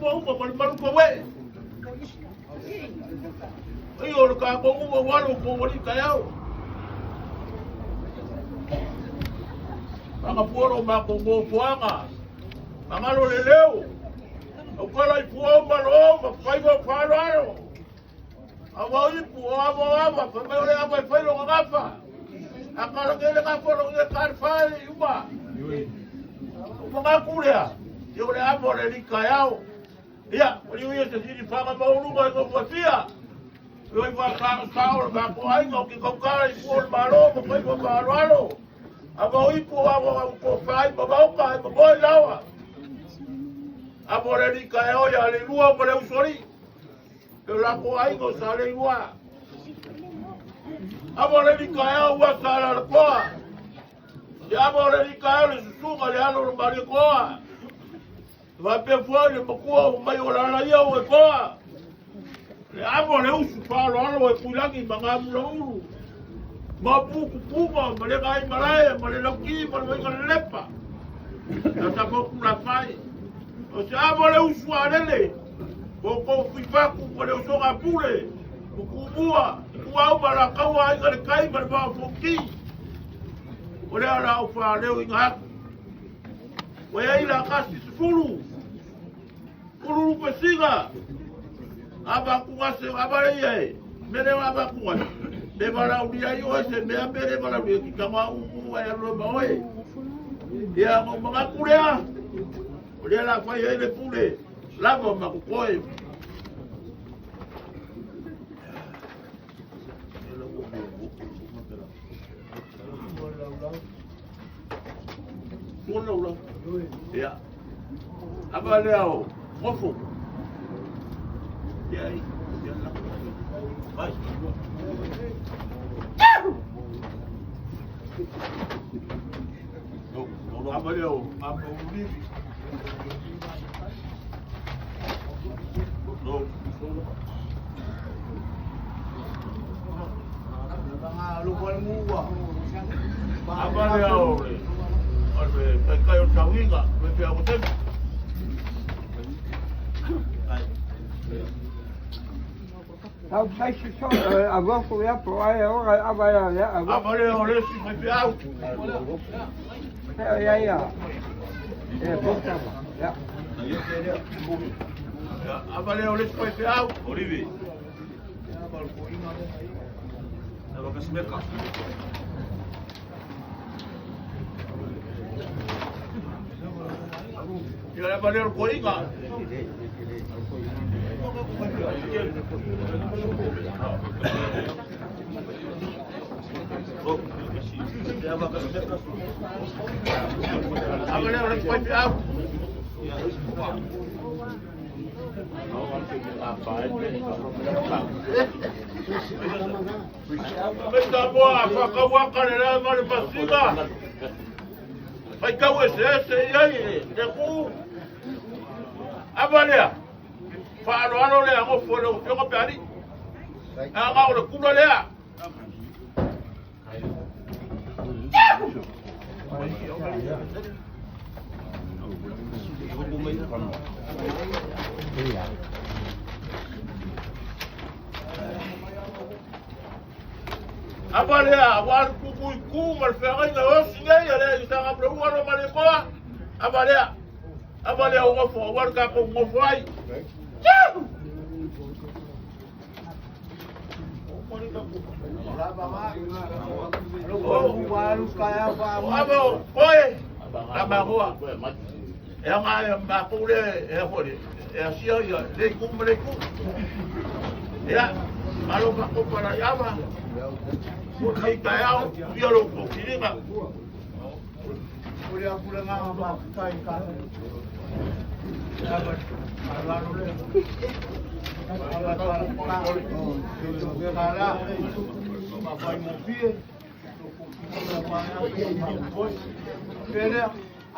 uma malu kowe. Iyo ka ko uma walu ko wali kayau. Mga puro makukupuanga. Mga lulileo. Ang kalay puwa malo, magpaiwa parano. Awa ipu, awa, pagkakawali abay pailo ng apa. Ang kalagay ng apa, ng karfay, iba. Mga kulia. Yung na amo, na kayaw. Iya, wali yung sa sini, panga maulungan ng wasiya. Yung iba kakasawal, makuhay, kikakawali, puwa malo, magpaiwa parano. Amo ipu amo ko fai babau ka baboi lawa. Amo re ni ka o ya le lua mo le usori. Ke la ko ai ko sa le lua. Amo re ni ka o wa sa la ko. Ya amo re ni ka le su ma le alo ma le ko. Va pe fo le mo ko mai o la la ia o ko. Le amo le usu pa lo alo e pulangi manga mu lo. Mapuku puma, male kai malaya, male lauki, male kai lepa. Nata koku la fai. O se male usua lele. Koko fifaku male usonga pule. Kukumua, kuau mala kaua inga kai male ba foki. Ole ala ufa leo inga. Waya ila kasi sifuru. Kuru pesinga. Aba kuwase abale ye. Mene aba kuwase. De bara udia yo se me apere bara udia ki kama u ya lo moe ya mo mga kurea udia la fa ye le pule la mo ma ku koe uno ya aba leo mofo ya ya la vai no apa dia apa uni no bang lu pun mua apa dia ore kayo tawinga me aku tem Tau sai se so agora foi a proa agora agora olha se vai ver alto ya posta ya agora olha se vai ver alto Olive ela vai se mercar e olha para o coringa Agora ela pode virar. Mas tá boa, faca o cara vai para cima. Vai cair esse e aí, depois. Avalia. Falo ano le ngo folo ngo pari. Anga o kulo le. Avalia, war ku mal fere ngo singa ya le tanga pro waro male ko. Avalia. Avalia ngo fo war ka ko ngo fai.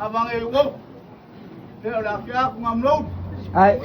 Abang ayuh, dia dah kaya ngamlut. Ai.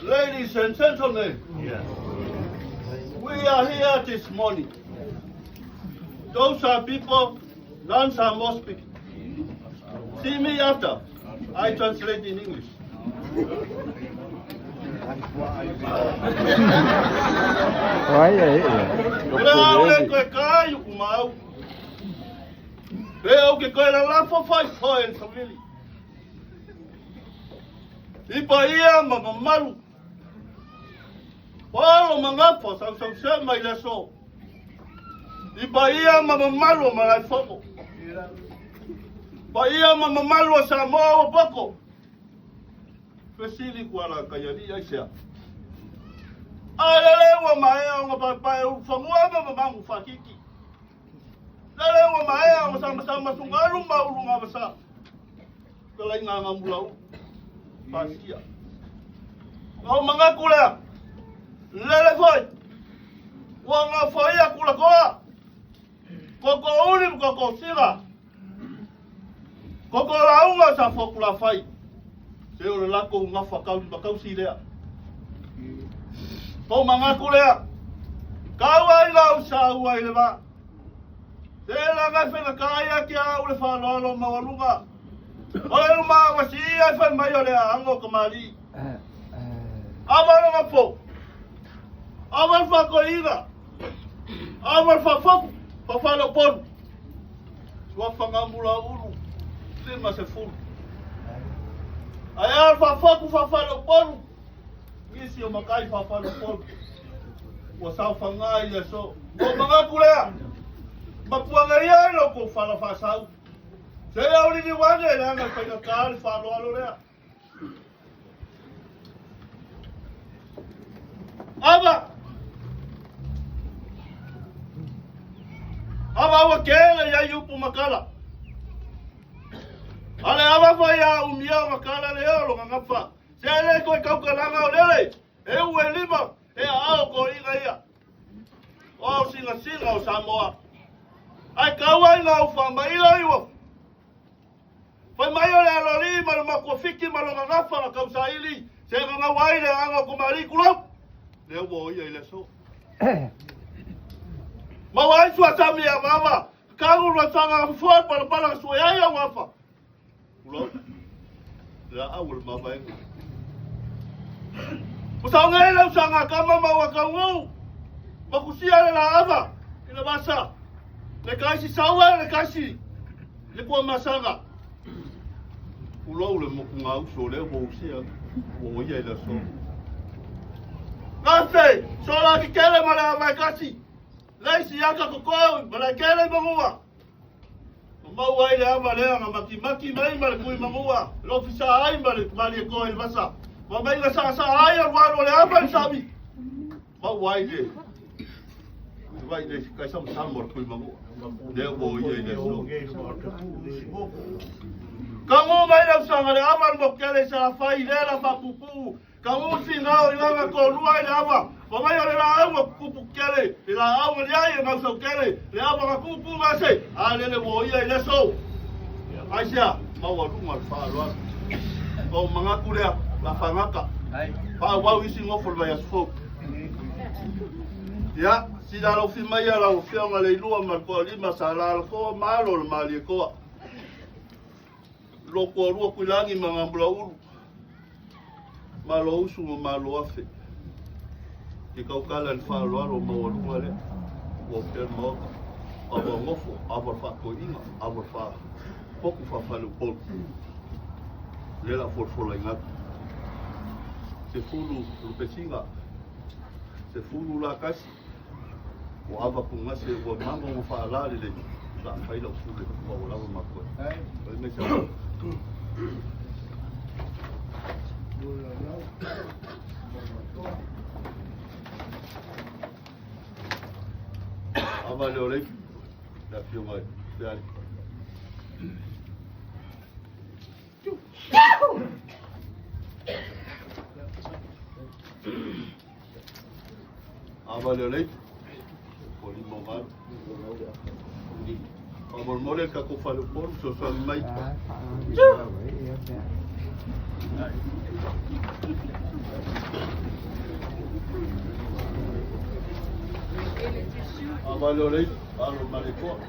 Ladies and gentlemen, we are here this morning. Those are people, none are more speaking. See me after. I translate in English. Ipa ia mamamalu. Walo mangapo sang sema ile so. Ipa ia mamamalu malai fomo. Pa ia mamamalu sa mo boko. Fesili kuala kayani aisha. Alelewa maea ngapapai ufamua mamamangu fakiki. Lelewa maea sama-sama sungalu maulu ngabasa. Kalai ngangamulau. Pasia. Kau mengaku lah. Lele foi. Wang foi aku lah kau. Koko ulim koko sila. Koko lau nggak safok lah fai. Saya udah laku ngafa kau di bakau sila. Kau mengaku lah. Kau ay lau sah ay lema. Saya langai fena kaya kia udah falalo mawalunga. Oleh rumah masih apa mayo le ango kemari. Amal ngapo. Amal fa koina. Amal fa fok. Fa falo pon. Wa fa ngamula ulu. Lima se fulu. Ayar fa fok fa falo pon. Ngisi o makai fa falo pon. Wa sa fa ngai le so. O mga kulea. Mapuangaria lo ko fala fa sau. Saya uli di wajah ya, nggak pengen kali falo alo ya. Aba wakele ya yupu makala. Ale aba fa ya umia makala leo lo ngapa. Saya le kau kalanga olele. Uwe lima, ao ko inga ia. O singa o Samoa. Ai kawai ngau fa mai iwa. Pai mai ole alori malo makofiki malo ngapa na kausa ili. Saya ngawai le anga kumari kulop. Leo bo ia ile so. Mawai sua sami ya mama. Karu lo sanga fort para suya ya wafa. Kulop. La awul mama ini. Usanga ile usanga kama mawakangu. Makusia la ava. Ina basa. Lekasi sawa lekasi. Lepo masanga. Ulau le mokunga uso le usia wo ye la so Nase sola kikele mala makasi laisi yaka kokoi mala kele mangua Maua ile ama le maki mai mala kui mangua l'ofisa ai mala ko il basa mama ile sa ai walo le apa sabi maua ile vai de kai sam samor kui mangua le wo ye le so Kamu mai na sanga le ama ngokele sa fai le la papupu. Kamu singao ilanga ko ruai le ama. Mama yo le la ama kupu kele. Le ama le ai na so kele. Le ama kupu mase. Ale le wo ia le so. Aisha, mau runga fa lo. Ko manga kule la fangaka. Pa wa wisi ngofol ba ya so. Ya, si da lo fi mai ya la o fi nga le lua mal ko lima sala ko malo mali ko. Loko rua kulangi mga mblauru malo usu malo afe kikau kala nfalo alo mawalunga le wopen mo aba ngofo aba fa ko inga aba fa poku fa falu pol le la forfola inga se fulu lupesinga se fulu la kasi o aba kunga se wo mango mo fa la le sa faila fulu ko wala makko ai me sa Avale oleh, dah filmai, dah. Avale oleh, poli moral. Abang model kako falu pun sosial mai. Avale oleh, baru maleko.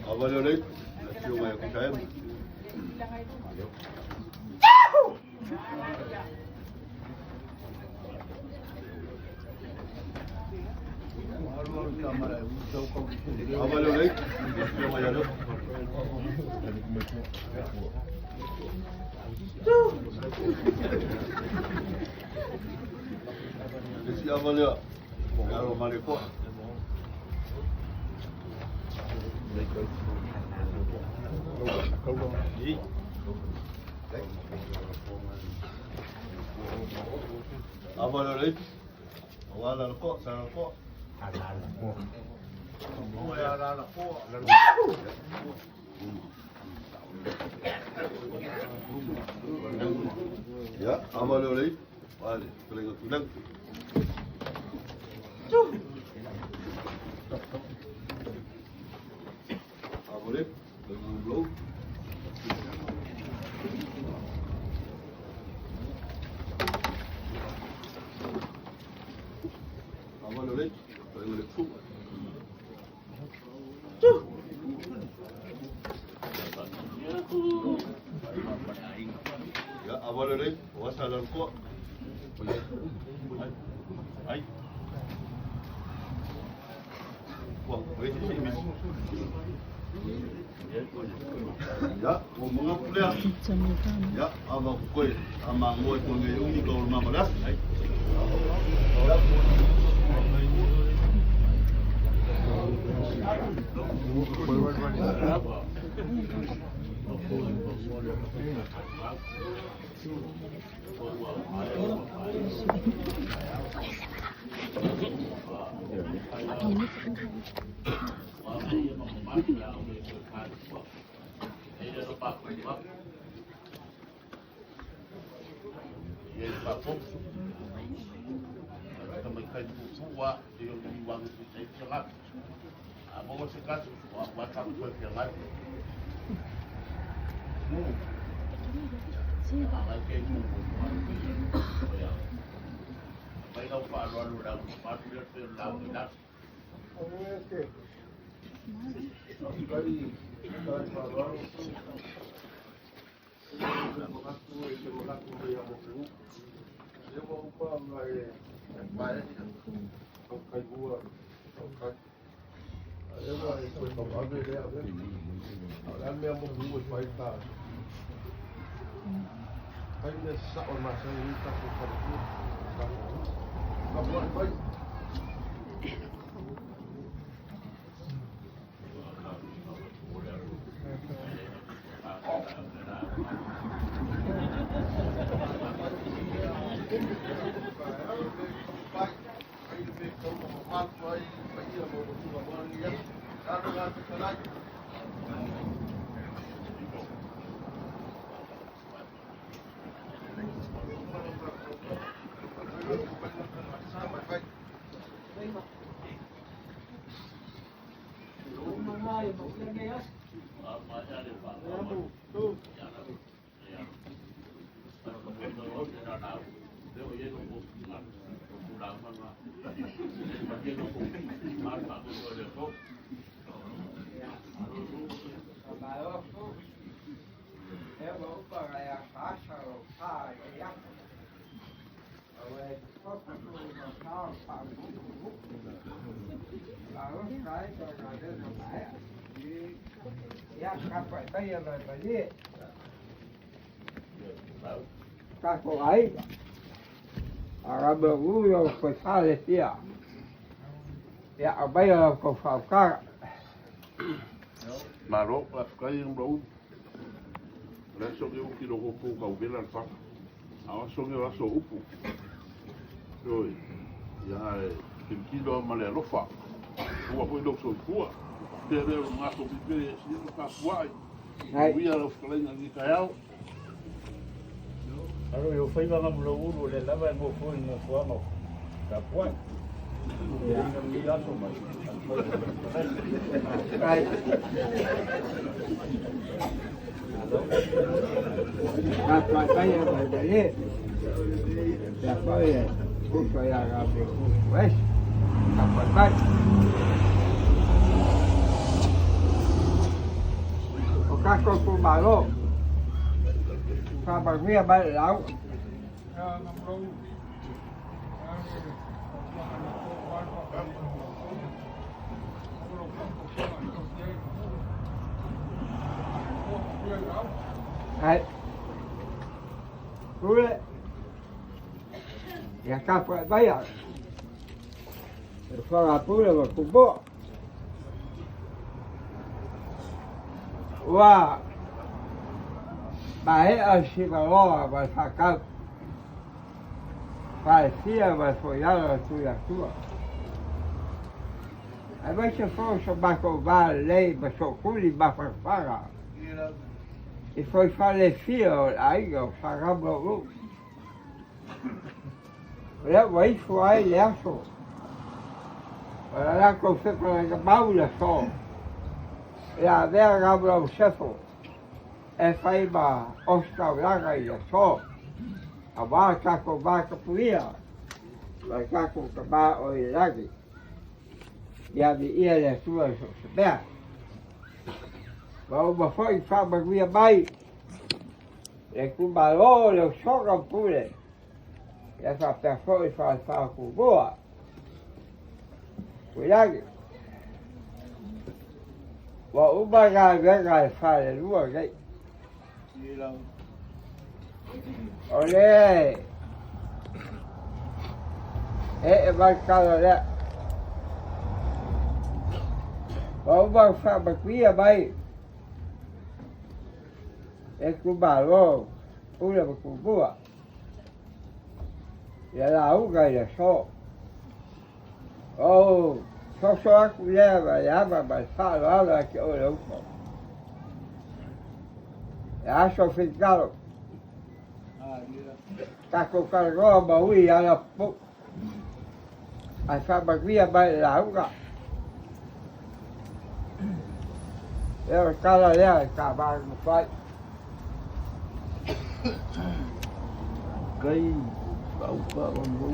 Avale oleh, nasib mai aku saya. Avale oleh, nasib mai ada. Isi avale, baru maleko. Avale oleh, wala ko, sana ko. Ya, avale oleh, wale, kalau tulang. Avale, belum. Avale oleh, kalau lekuk. Ya, avale oleh, wasalan ko. Ay. Wah, wait, ya, mga pula. Ya, abang koi, amang moi koi ngayong ni kau mama dah. Abang sekat, WhatsApp berjalan. Baik kau paruan udah, paru dia terlalu dah. Kako ai, arabu yo ko sale sia. Ya abaya ko fa Marok, kau yang bau. le so ke uki lo ko ka ubela fa awa so ke raso upu oi ya ke kilo male lo fa ua po ndo so tua te re ma so pipe si no ka fuai wi ala fklenga ni kayao alo yo fai va ngamulo uru le lava ngo foi no fuama ka puai Right. La pantalla de tele, la folla, justo ya la pues, la pantalla. O casco con balón, para mí va el agua. Đấy. Đúng đấy. Ya acá fue vaya. Fue a la pura lo cubo. Wow. Bà ấy ở xí bà lo bà sacar. Parecía bà follar la tuya tua. A veces foi só bacovar lei, bà soculi, bà farfara. E foi falecido aí, o Sarabro. Leva isso aí, leço. Olha lá que eu sei com a baula só. E a vera abra o cefo. É faiba ostalaga aí, só. A vaca com vaca polia. Vai cá com cabá o ilagi. E a via é sua, bem. Vào mà phải pha bằng vía bay để cũng bà lô đều sót gặp phụ đề để pha phải pha của bố quý lagi vào ba gai pha để lúa cái ở đây ba cao rồi đấy vào ba pha bằng vía bay é que o balão pula para o boa e ela uga e só só a colher vai mas fala lá que eu acho que ficaram tá com carro baú e ela a sabia vai lá uga eu cara ali acabar no pai Kai au pa mo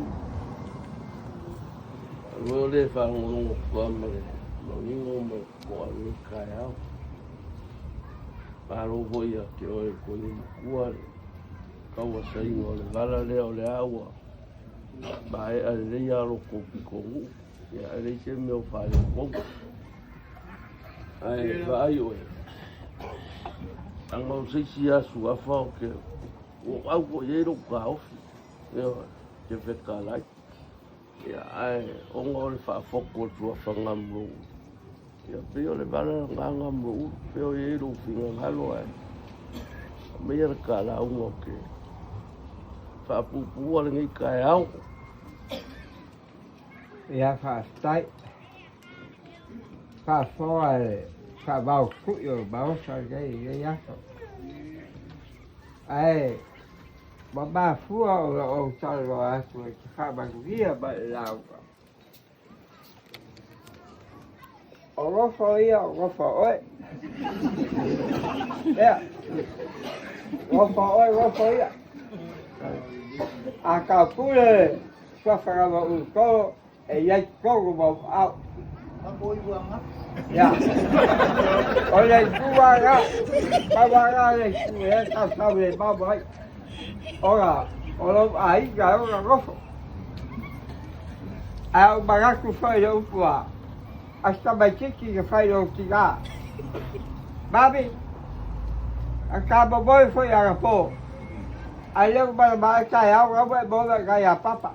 lo le fa ngo ko ma le no ni ngo mo ko ni kai au pa ro voia ke o ko ni kuar ka wa sai ngo le vala le o le awa ba e le ya ro ko pi ko ya le se me o fa le ko ai va ai ang mau sei sia su afa ke o au ko ye ro ka o yo ke fe ka lai ya ai o ngol fa fo ko tu fa ngam ya pe o le bala ngam ro pe o ye ro fi ngam halo ai me yer ka la o ke fa pu pu le ngai ka au ya fa stai fa fo fa bao ku yo bao sa cái ya ai ba phu o chal wa su ki fa ba via ba la o fo oi ya o fo ya a ka pule só farava o colo e ia colo ba au ya olha duara babara le sué tá sabe babai ora aí já ora gofo o baraco foi o pua hasta baiti que faz o tiga babi acaba boi foi a pô aí o barba cai água vai bola ganhar papa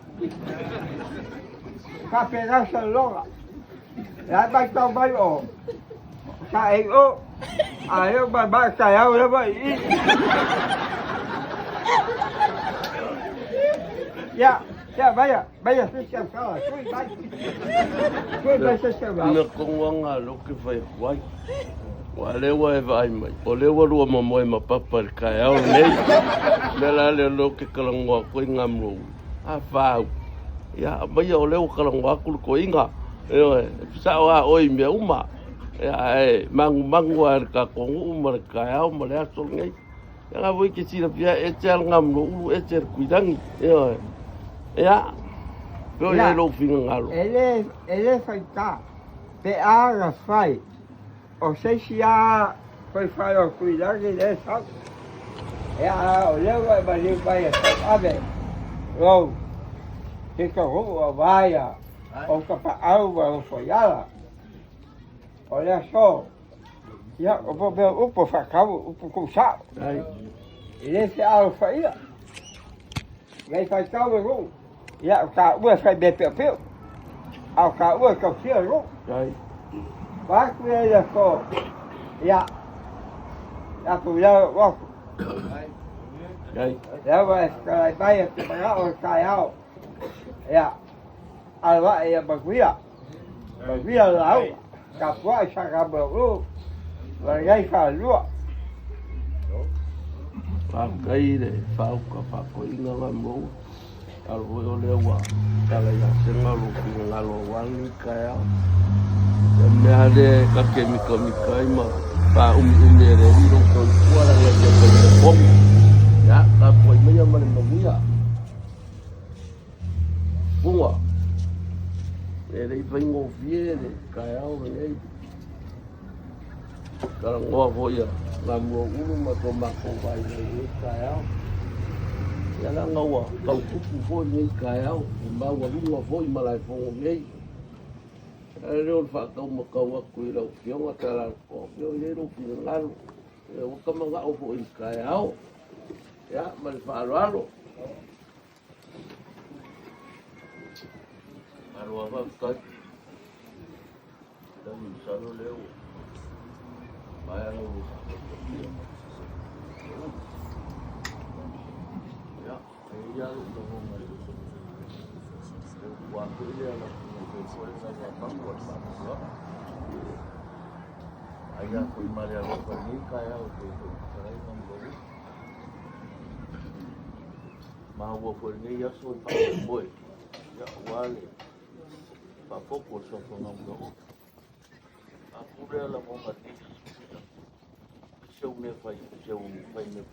para pegar essa loga lá vai tomar o chạy ô ai bà chạy ao đó vậy dạ bây giờ sẽ xem sao tôi sẽ xem nào Nè con quăng à lúc cái phải quay Wa le wa vai mai o le wa lua mo ma papa kai au nei le la le lo ke kalangwa ko ngam ru a fa ya ba yo le kalangwa ku ko inga e sa wa oi me uma ya e mang wa ka ko uma kai au ma le so ngai ya voi ke si la pia e tel ngam ru e ter kuidang ya yo le lo finga ngalo ele foi tá pe a fai o sei se a foi falar cuidar que ele sabe o leva vai a ver o que o vai o capa alva o folhada olha só já o papel o por facavo o coçar ele se alfa aí vai faz tal o já o ca o faz bem pepeu ao ca o que eu tiro bác với là cô dạ cô ra bác đây dạ vậy cái bay cái bằng áo cái áo dạ vậy bằng quý là lão cặp quá sao cặp được luôn và gây phải luôn phá cây để phá có ý nó làm mũ alo yo lewa tala ya senga lo kinga lo wali kaya me ale ka kemiko mikai ma pa umi re ro ko kuala la ya ko kom ya ka poi me ya mane magia bunga ele vengo viene kaya o nei kala ngo voya ngamo ulu ma ko vai nei kaya ya la ngawa kau kupu foi nei kaya o ma wa lunga foi malai fo nei Ero fa kau mo kau aku ilo kionga tala ko yo ero pingalu o kama nga o foi kaya o ya mal fa alo ava ka dan salo leo bayano ya ya lo mo mai wa ko ile ala Ayah aku Maria Roperni kaya untuk saya membeli mahu Roperni ya so pak boy ya wali pak fokus sama ngomong aku dah lama mati seunya fai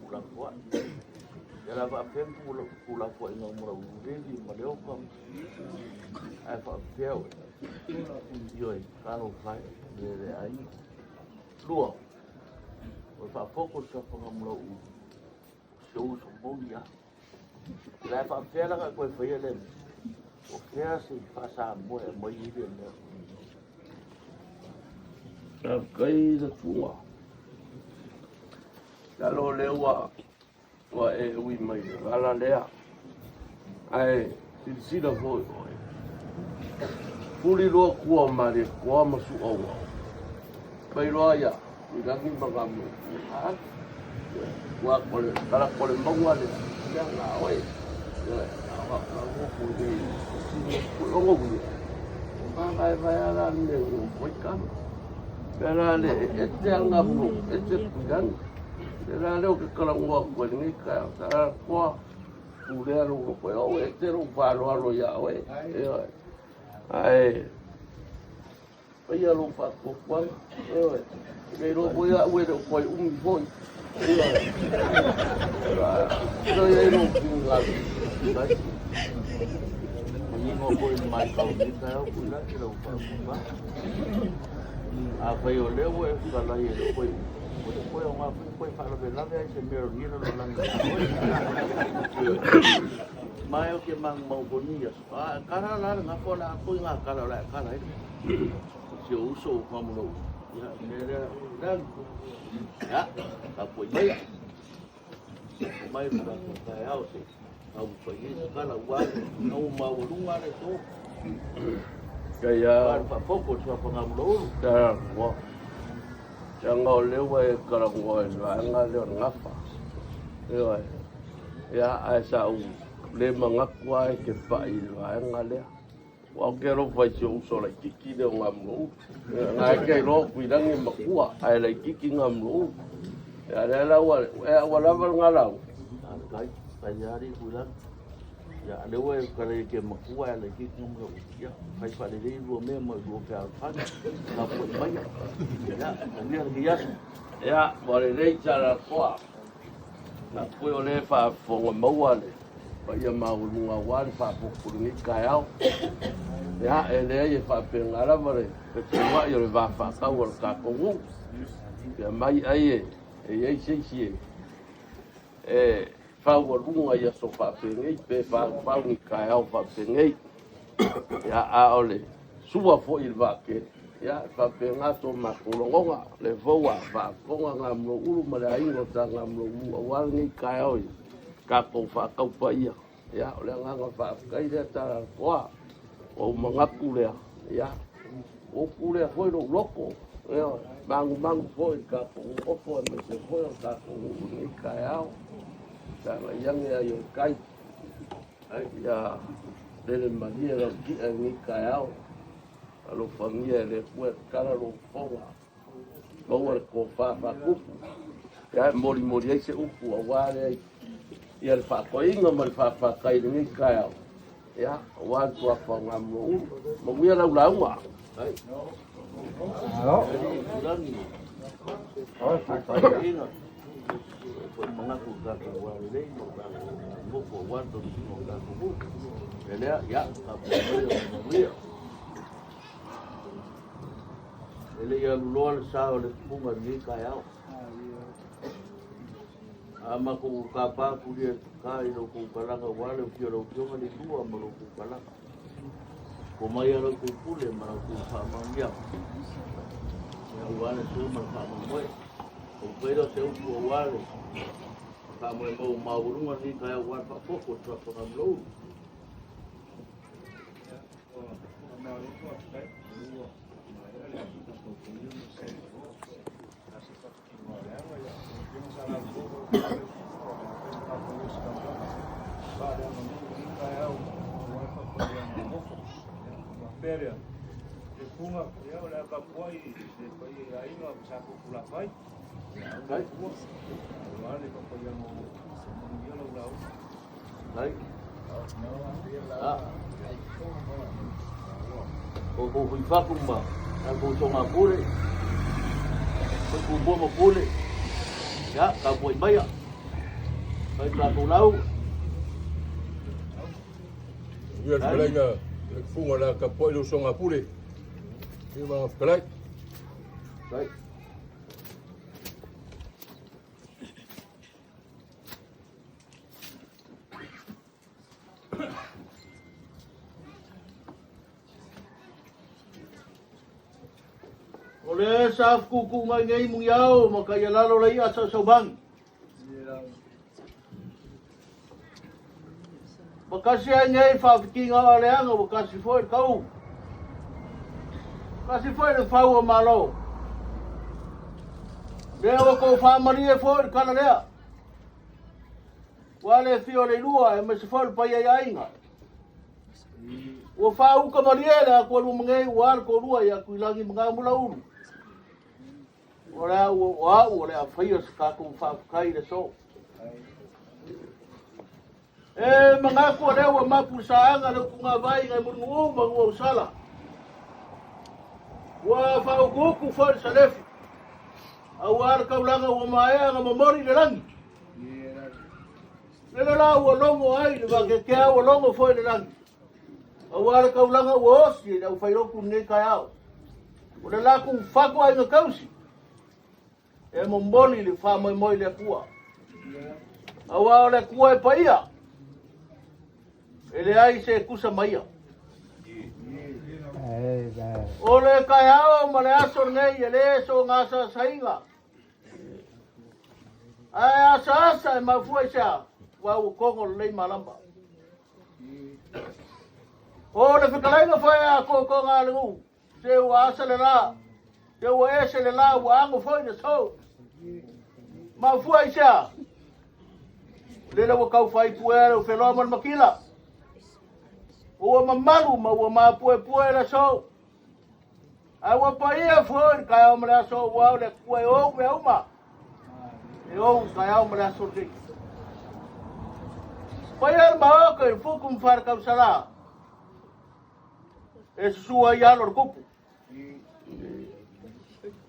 pulang kuat ya pak fem pulang kuat ngomong ready maleo kam apa feel yoi kalau fai dari air dua pak fokus sama ngomong show semua la fa fela ka ko fa yele o kea se fa sa mo ile ne a kai da tua la lo lewa wa e wi mai ala lea ai si da vo puli lo ku mare ko ma su o pai lo ya ni ga ni magamu a wa ko le kala ko le mangwa le ya la oi Longo bulu, pakai bayaran ni, bukan. Berada ete anggamu, ete bukan. Berada ke kalang wak ni kaya, cara kuah, udah lu kau, ete lu baru ya, ay, ayah lu pak kuah, kalau boleh, boleh kau boy. Saya lu tinggal. Ini ngobrol mai kau ni kau pula kau apa? Apa yang lewa kalau yang kau yang apa kau kalau benar ya sembilan ni lalu langgar. Mai okey mang mau buni ya. Kalau lah ngapa lah aku ingat kalau lah kalau itu. Jauh so kamu lu. Ya mereka dan ya apa ya? Mai sudah saya sih. Au país kala wa no maulunga le to kaya pa poco so pa ngamlo da wa Jangan oleh wae kalau ngoi langa le ngafa. Ewa. Ya asa u le mengaku ai ke pai langa le. Wa kero fai so so la kiki de ngamlu. Na ke ro kuidang ni makua ai la kiki ngamlu. Ya la wa wala ngalau. Kai payari bulan ya ada wae kalau ke makua lagi ngomong ya pai pada dia dua memang dua kali lapor banyak ya dia bias Ya boleh dei cara kuat. Na kui ole fa fonga mawale. Pa ia maulunga wale fa pukuru ni kayau. Ya ele ia fa pengala mare. Pe tua ia va fa ka wor ka kongu. Ya mai ai e sei. Fa wor lunga ia so fa pengei pe fa ni kayau fa pengei. Ya a ole. Suwa fo il va ke. Ya fa pengato makulonga le voa fa konga ngamlo ulu mala ingo ta ngamlo wal ni kayau. Ka ko fa ka pa ia. Ya ole nganga fa kai dia ta kwa. O mangaku le ya. O kule foi no loko. Ya bang foi ka ko foi me se foi ka ko ni kayau. Ta yang ya yo kai. Ya le magia lo ki ni kayau. Alo familia le fue cara lo fonga bawa ko fa kupu ya mori ai se upu awale ia le fa ko inga mal fa kai ni kaya ya wa tu fa ngamlo mo ia la ulawa ai Halo. bulan ni Oh, sakit. ini mengaku kata wale buku waktu di buku ya apa ele ia luar sao le punga ni kayau ama ko kapa ku dia kai lo ku palanga wale ku ro ku ni dua mo ku palanga ko mai ro ku pule ma ku fa mangia ya wale tu ma fa mo o pero se u wale ka mo ma urunga ni kayau wa fa foko tra ko amlo Péria, de punga, eu levo a poi, depois aí não saco pula pai. kai Vale, papai eu não lá. kai o hui faku ma ko tonga pule ko bo mo pule ya ka boi maya kai ka ko lau Ia sebenarnya funga la kapoi lo songa pule. Ia mga pelai. kai Oleh saf kuku ngai mung yao makaya lalo lai asa sobang. Makasi ngai fa fiking ale ang makasi foi kau. Kasi foi de fa malo. Leo ko fa maria foi kana lea. Wale fio le lua e me se foi pa ia inga. O fa u ka maria ko lu ngai war ko lua ya kuilangi mga mula ulu. Ora o a fire ska ko fa kai de so. Mga ko le wa mapusaanga le kunga vai ngai mungu mangu sala. Wa fa ko ku fa salef. Awar ka ulanga wa maya nga memori de langi. Le la wa longo ai le ba ke wa longo foi de langi. Awar ka ulanga wa osi da fa ro ku ne kaya. Ora la ku fa ko ai nga kausi. E momboni le fa moi le kua. Awa le kua e paia. Ele ai se kusa maia. Ole kaya ma le aso ngai ele so ngasa sainga. Ai asa e mafua sa wa u kongo le malamba. Ole fikalenga fa ya ko ko ngalu. Se wa asa le la. Te ua ese le la ua ango foi na so. Ma fua isa. Le la ua kau fai puera o wheloa man makila. Ua mamalu ma ua mapue puera so. A ua paia foi kai au mara so wau le kua e ou me au ma. E ou kai au mara so te. Paia ma oka e fukum far kau sala. E sua ia lor kupu.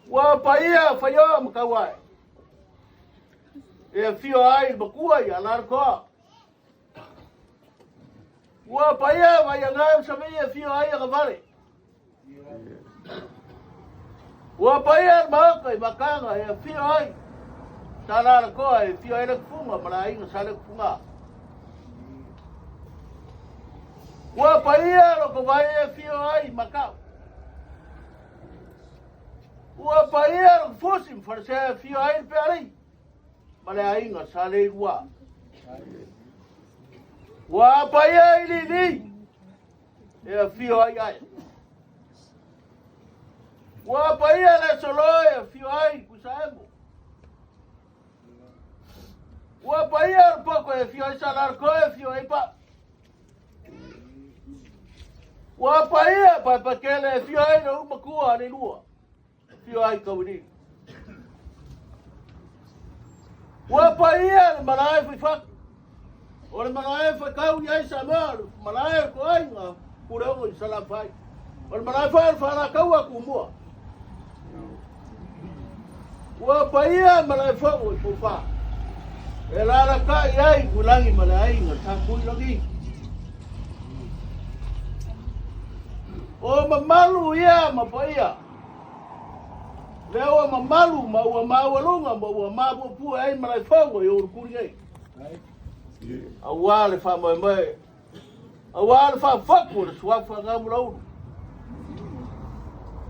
Ua paia whaia makawai. E fio ai makua ia lar koa. Ua paia vai ngai sa me e fio ai ka vale. Ua paia maka i makanga e fio ai. Sa lar koa e fio ai le funga mara inga sa le funga. Ua paia lo ko vai e fio ai makau. Ua paia lo fusim farse fio ai pe ali. Male ainga sale ua. Ua paia ili ni. E fio ai ai. Ua paia le solo e fio ai kusaemo. Ua paia poko e fio ai salar ko e fio ai pa. Ua paia pa pakele e fio ai no makua ni lua. Fio ai kauni. Ua paia le marae fai fak. O le marae fai kau iai sa maru. Marae ko ai nga kureo i sala fai. O le marae fai fara kau a kumua. Ua paia marae fai o i pufa. E lara ka iai kulangi marae nga sa kui lagi. O mamalu ia ma paia. Leo mamalu ma ua mawalunga ma ua mapupu ai malai fongo yo kuri ai. Awale fa mai. Awale fa faku le swafa ngamlau.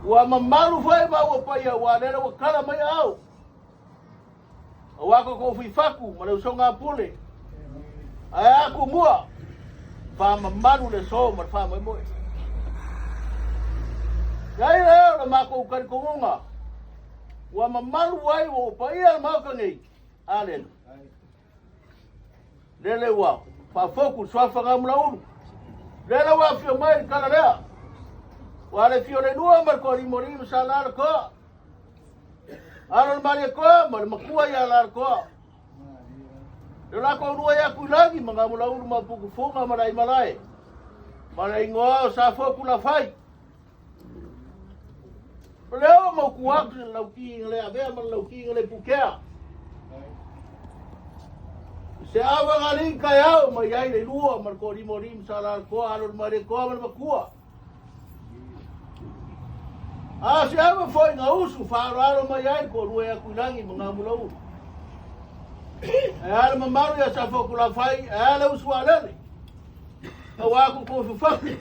Ua mamalu fa ma ua paia wa le wa kala mai au. Awako ko fi faku ma le songa pule. Ai aku mua. Fa mamalu le so ma fa mai moi. Gai leo le mako ukari konga. Wa mamalu wai wo paia maka ngai. Alen. Lele wa fa foku swafa ngamla ulu. Lele wa fio mai kala rea. Wa le fio le nua marko ni mori salar ko. Aron mari ko mar makua ya lar ko. Lele ko nua ya kulagi mangamula ulu mapuku fonga marai malai. Marai ngoa sa foku la fai. Leo mau kuak lauki le ave mal lauki le pukea. Se ava galing kaya mai ai le lua mar ko ri morim salar ko alor mare ko mar makua. Se ava foi na usu fararo mai ai ko lua ya kulangi mangamulau. Ala mamaru ya sa fokula fai ala usu alele. Awaku ko fufaku.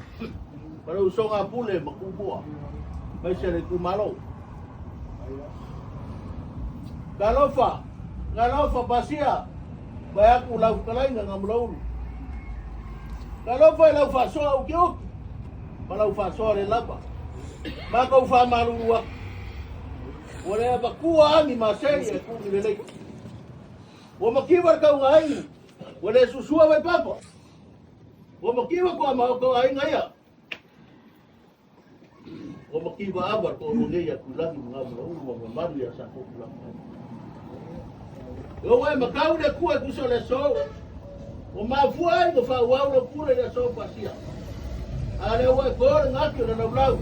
Para usonga pule makubua. Mai sere ku malo. Galofa pasia. Baya ku lau kalai nga ngamlau. Galofa lau fa so au kio. Malau fa so le lapa. Maka ufa marua. Ore ba ku ani masei ku ni le. Wo makiwa ka ngai. Ore susua vai papa. Wo makiwa ko ma ko ai ngai. O makiwa abar ko ngai ya kulangi ngamlau mo maru ya sa ko kulangi. Yo wai makau le kua kuso le so. O mafuai no fa wau no kure le so pasia. Ale wai kor ngaki na lau.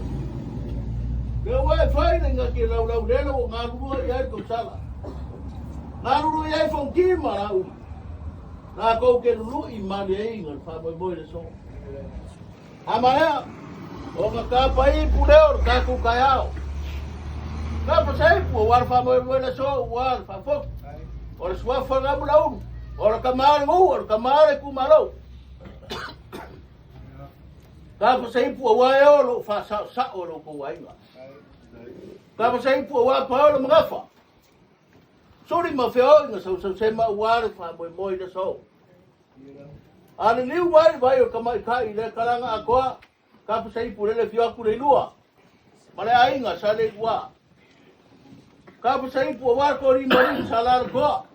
Yo wai fai ngaki lau le lo ngaru ya ko sala. Ngaru ya fon ki marau. Na ko ke lu i mali ai ngal fa boy le so. Amaya o ka pai puleo ka ku kayao. Ka pa sai pu war fa boy le so war fa fok. Ora sua fanga bulau, ora kamare mu, ora kamare ku malo. Ka pa sai pu wa yo lo fa sa o lo ko wa inga. Ka pa sai pu wa pa lo ngafa. Sori ma feo inga so se ma wa fa moi de so. Ana liu vai o kamai kai le kalanga akoa. Ka pa sai pu le fio ku le lua. Male ainga sa le wa. Kapa sa ipu warko ri mari salar ko.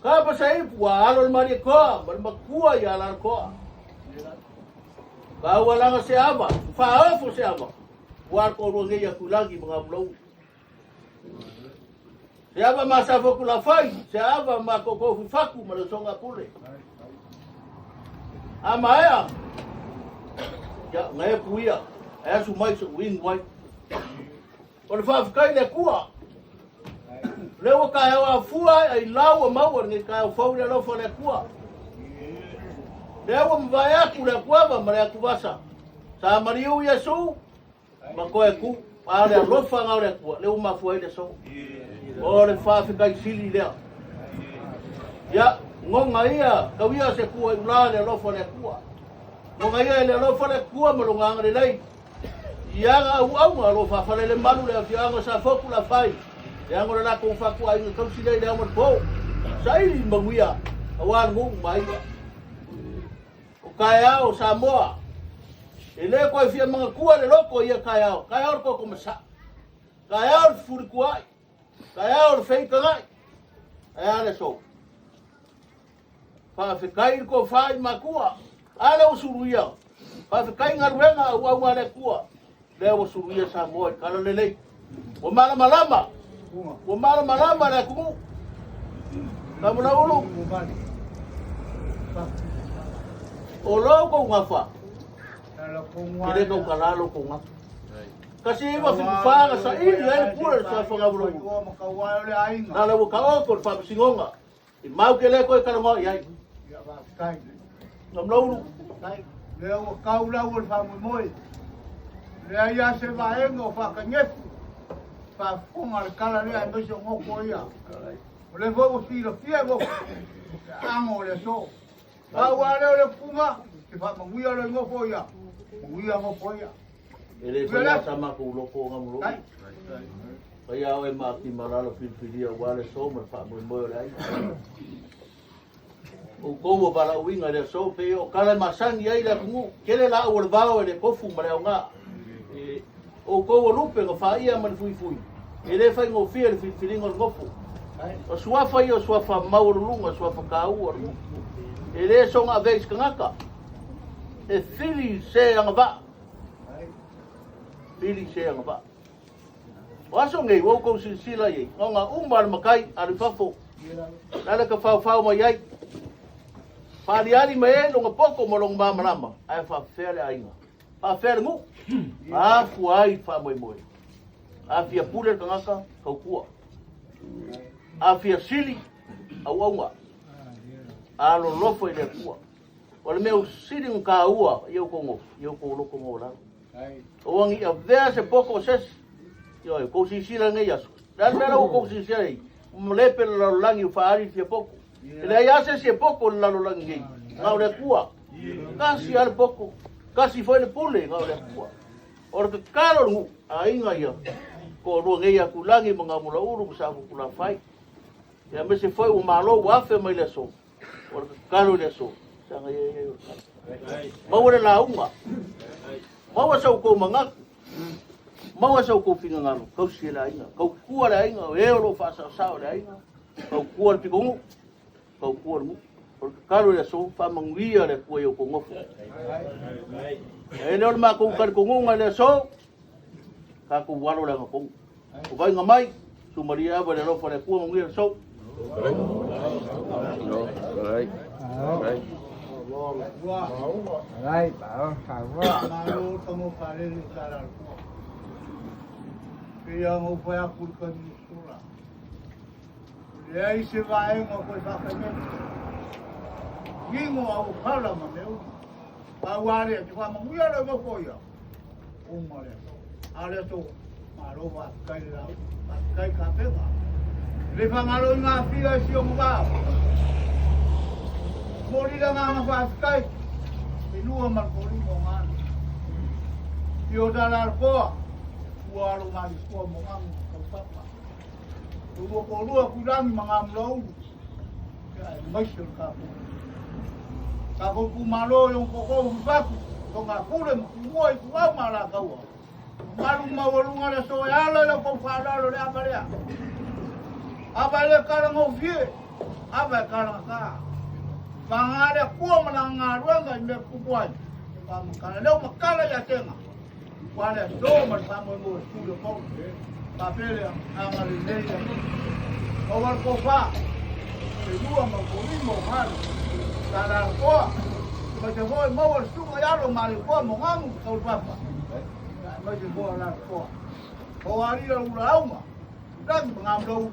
Kapa sa ipu alol mari ko, bermakua ya lar ko. Kau wala nga siapa, faafo siapa. Warko ronge ya kulagi mga blow. Siapa masa fokula fai, siapa makoko faku malasonga pule. Ama ya ngai puia, aya sumai so wing wai. Ora fa kai le kua. Lewa kai wa fua ai lawa mau ni kai fau le lo fo le kua. Lewa mvaya ku le kua ba mare ku basa. Sa mariu Yesu makoe ku ale lo fa ngau le kua, lewa ma fu le so. Ora fa kai sili le. Ya ngonga ia kawia se kua ula le lo fo le kua. Ngonga ia le lo fo le kua malunga ngare lai. Ia au lo fa fa le malu le fianga sa foku la fai. Yang ora la ko fa ku ai ko si le mo po. Sai manguia. Awan ngung mai. O kaya o Samoa. Ele ko fia mga kua le loko ia kaya. Kaya ko ko masa. Kaya o furi kuai. Kaya o fei kangai. Aya le so. Fa fikai ko fai makua. Ala usuruia. Fa fikai ngaruenga au le kua. Lewa suruia Samoa kala lele. O malama. O malama le kumu. Kamu na ulu. O lo ko ngafa. Kile ko kalalo ko ngafa. Kasi iba fanga sa ili ay pura sa fangabulo. Nala wo ka ko fa singonga. Mau kele ko kalamo yai. Namlo ulu. Leo kau la wo fa moi. Lea ia se vaengo whakangefu. Whakonga le kala lea e meso ngoko ia. O le vogo filo fia ngoko. Ango le so. Kau a leo le punga. Ke whamanguia le ngoko ia. Manguia ngoko ia. Ele whaya sama ko uloko ngamulo. Kaya o e maki maralo filfilia wale so me whamuimoyo le ai. O kowo bala uinga le so pe o kala masangi ai le kungu. Kele la o le vao e le kofu mare o ngā. O ko lupe ngo faia man fui ele fai ngo fia le filingo ngofu o suafa io suafa maurulunga suafa kau ele so nga vez kangaka e fili se anga ba waso ngai wo ko sila ye nga umbar makai ari fafo nala ka fau mai ai pali ali me no poko mo long mama lama ai fa fele ainga fa fer ngu a fuai fa moi a fia pule kangaka kau kua a fia sili au aunga a lo lofo ile kua wala meu sili nka ua yo ko loko ngo la o wangi a vea se poko ses yo ko si sila ngai aso dan mera ko si sila mlepe la langi fa ari fia poko ile ya se poko la langi ngau le kua kasi al poko kasi foi le pule ngau le kua or ke kalo ngu ainga ia ko ro ngai aku langi mga mula uru sa ku la fai ya me se foi o malo wa fe mai le so or ke kalo le so sanga ye mau le la unga mau sa ko manga mau sa ko finga ngalo ko si la inga ko ku la inga e ro fa sa la inga ko ku pi ko ko ku mu or ke kalo le so fa manguia le ko yo ko ngofu e le ma ko kar ko ngunga le so ka ku walo le ko ko vai ngamai su maria ba le lo fa le ku ngunga so Right, bảo sao quá. Malo tamo kale ni karal ko. Kaya mo fa aku kan sura. Lei se vai mo ko fa kan. Gingo au kala ma meu. Aware tu fa mo ya lo ko ya. Umare. Ale to malo va kai la. Kai ka pega. Le fa malo na fia si o ba. Mori da nga fa kai. Ilua markori mo ngan. Yo dalar ko. Walo mali ko mo ngan ko papa. Tuwo ko lua kulang mga mlaw. Kaya masyo ka po. Kako kumalo yung koko usaku. Kung ako rin, kumoy, kumaw malakaw. malu mawalunga le so ala le ko fala le abalea abale kala ngofie aba kala ka bangare ko mananga ruanga me kubuan pamkala le makala ya tenga wale so man pamo mo studio ko papele angale le o war ko fa e dua ma ko ni mo mal kala ko ma te voi mo war stu ya lo mal ko mo ngamu ko papa ma te voi la ko o ari la ulauma dan ngamlo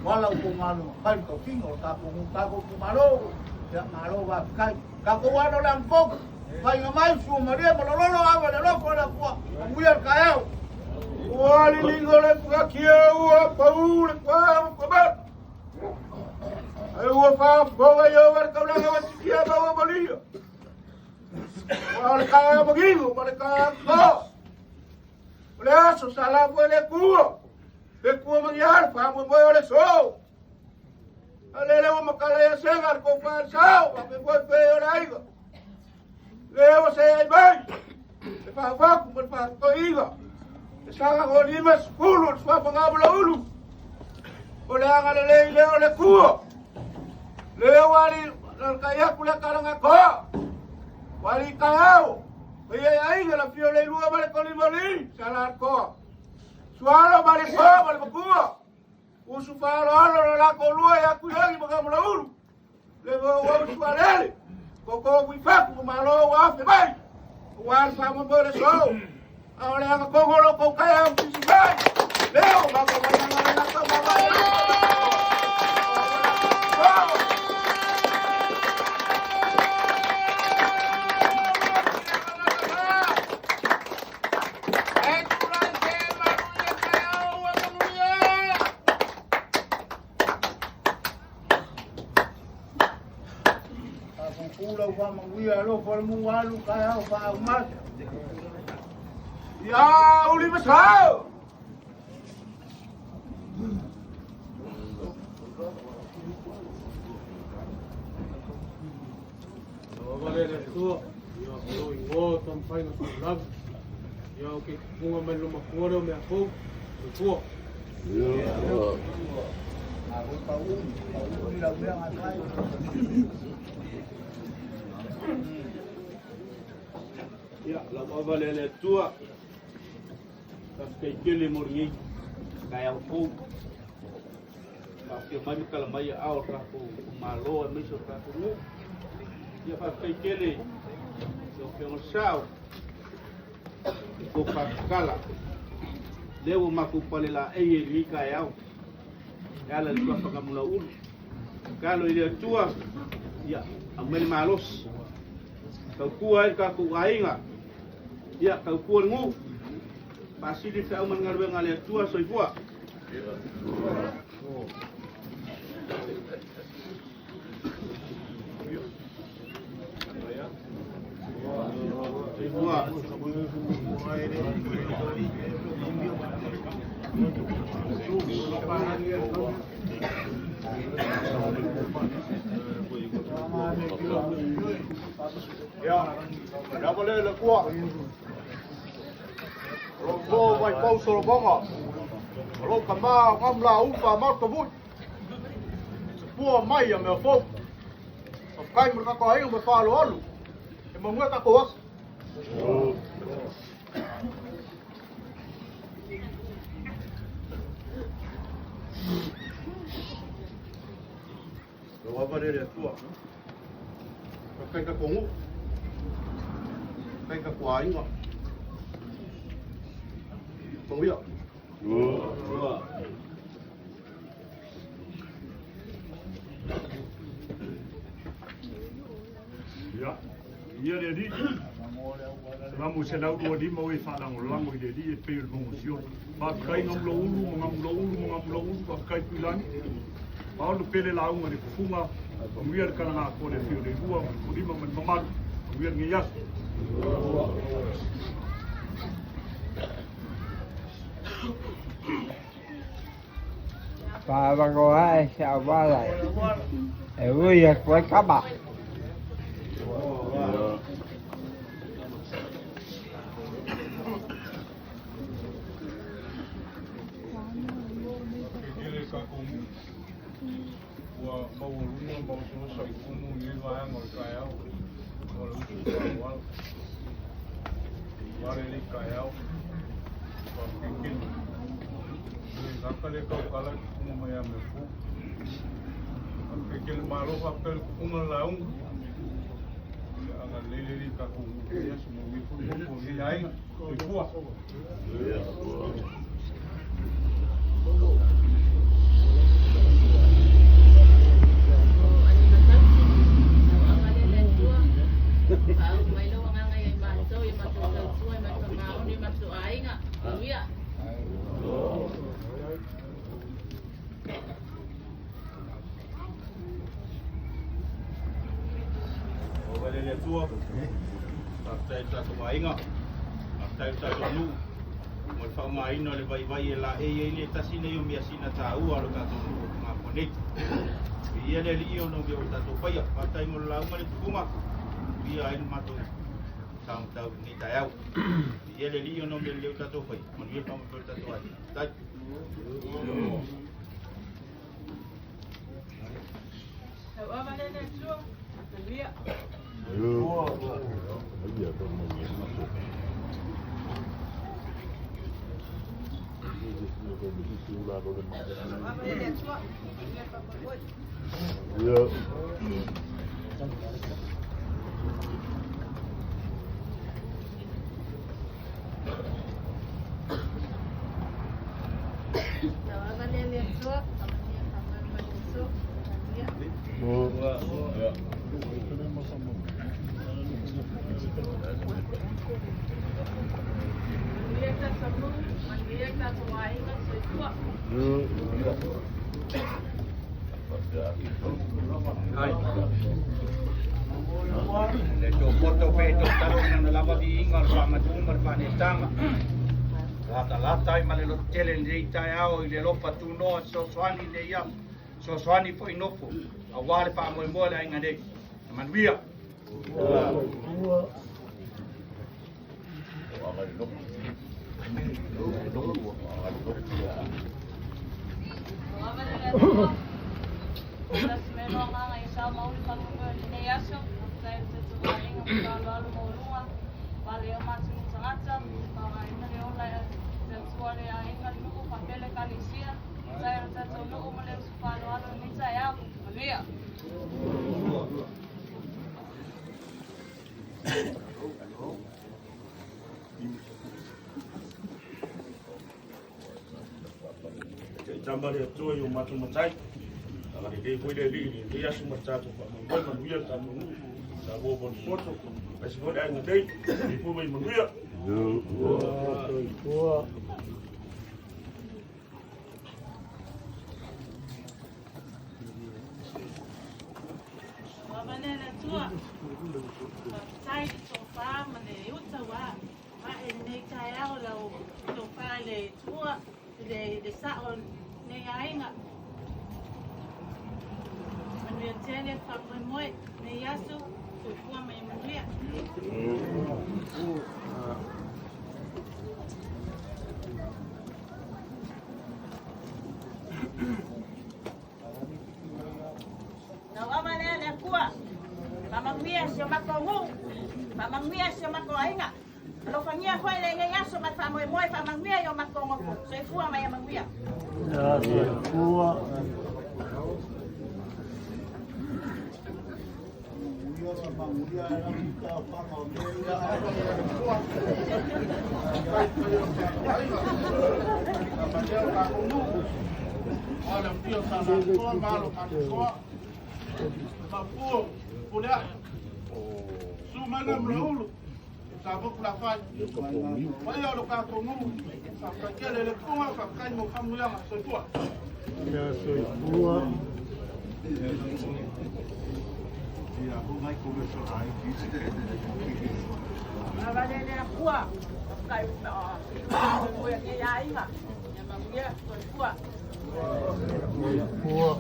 walau ko malo kan ko kingo ta ko malo ya malo ba kai ka ko wano lang ko kai ngamai su maria malolo aba de lo ko la ko muyer kayao wali lingole ka kieu pa ul ko ba ai wo fa bo yo ver ka la ga tiya ba wo bolio wal ka bagigo wal ka ko Leso sala puede cuo. De cuo mangiar, famo mo le so. Alele mo makala ya sengar ko fa sao, pa me foi feo raigo. Leo se ai bai. Se fa fa ku pa to iga. Sanga ko lima skulu, swa pangabla ulu. Ole anga le leo le cuo. Leo wali kaya kula karanga ko. Wali kayao. Kaya ai la fiole lua bale ko limoli, salar ko. Suara bale ko bale ko. Usu falo alo la ko lua ya ku yogi magam la ulu. Lego wa suarele. Ko wi fa ku malo wa fe bai. Wa fa mo bole so. Ahora anga ko golo ko kaya ku bai. Leo ba ko na ko ba. Ulau fa manguia lo por mualu kaya fa umat. Ya uli besar. Vale tu, yo igual tampai no lado. Yo que pongo mais uma cor me afo, tu. Aku tahu ni la biang atai. Ya, la vale le tua. Tas que kele morri kaya po. Mas que mai kala mai ao ra po malo me so ra po. Ya pas que kele. So que on sao. Ko pakala. Lewo makupale la eye ni kaya. Yala tua pakamula ulu. Kalau ile tua ya amel malos. Kau kuai ka ku ainga. Ya kau kuai ngu. Pasti di sa man ngarwe ngale tua soi bua. Bua. Ya boleh le kuat. Robo vai pau solo bonga. Ro kama ngamla upa mau kebut. Sepua mai ya me fo. Kai mereka ko ai me falo alu. E mo ngata ko was. Lo va a tua. Kai ka kongu. Kai ka kuai ngo. Kongu ya. Ya, iya dia di. Ramu sedau dua di mau falang ulang dia di pe mongosio. Pakai ngamlo ulu, pakai pilan. Mau lu pele lau ngani kufunga. Biar kana ko de fio de dua, ko di man mamal. Biar ngiyas. Và cô ấy sao qua lại vui với các bạn. vai ngồi cài áo ngồi lúc qua qua đây cài áo còn cái kinh người khác cái câu cái là cũng mày làm được cái kinh mà lúc cái cũng là ông akan lele ka ku ya semua wipun ko ni ai ko kuat Lele tua, partai satu mainga, partai satu nu, mau fau main oleh bayi lah, ini tasine yang biasa tahu kalau kata ngaponik, dia dari iyo no biar tahu payah, partai mula umur itu kuma, dia ini matu, tahu ni tahu, dia dari iyo no biar tahu payah, dia kamu biar tahu aja, tak. Apa lele tua, dia. Foto peto taruh na lava di ingal pa matumar pa ni tama. Lata malelo tele ni tai ao ile lopa tuno so swani le ya. So swani po inofo. Awale pa mo mo la ngade. Manwia. Tambah dia tu yang macam macam, kalau dia boleh dia semua satu, macam dia satu, sabo pun foto, masih boleh ada dia, dia pun main menguya. Manene tua, sai sofa mane utawa, ma ene kaya olau sofa le tua, le saon ne ainga. Mane tene pamoy ne yasu, sofa mai mane. Pamangmias yung makongo, pamangmias yung makoinga. Lo fanyia ko ile ngaya so matfamoy moy pamangmia yung makongo ko. So ifua may mangmia. ya ifua Olha, o tio está na sua, malo na sua. Mapu, punya. Sumana mlaulu. Sabuk lafaz. Waya lo ka tomu. Sakakele le kuma kakai mo kamu yang setua. ya soy ifua ya bunga ko so ai Abalele akua. Kai ko ya ya inga. Ya mangmia so ifua. ifua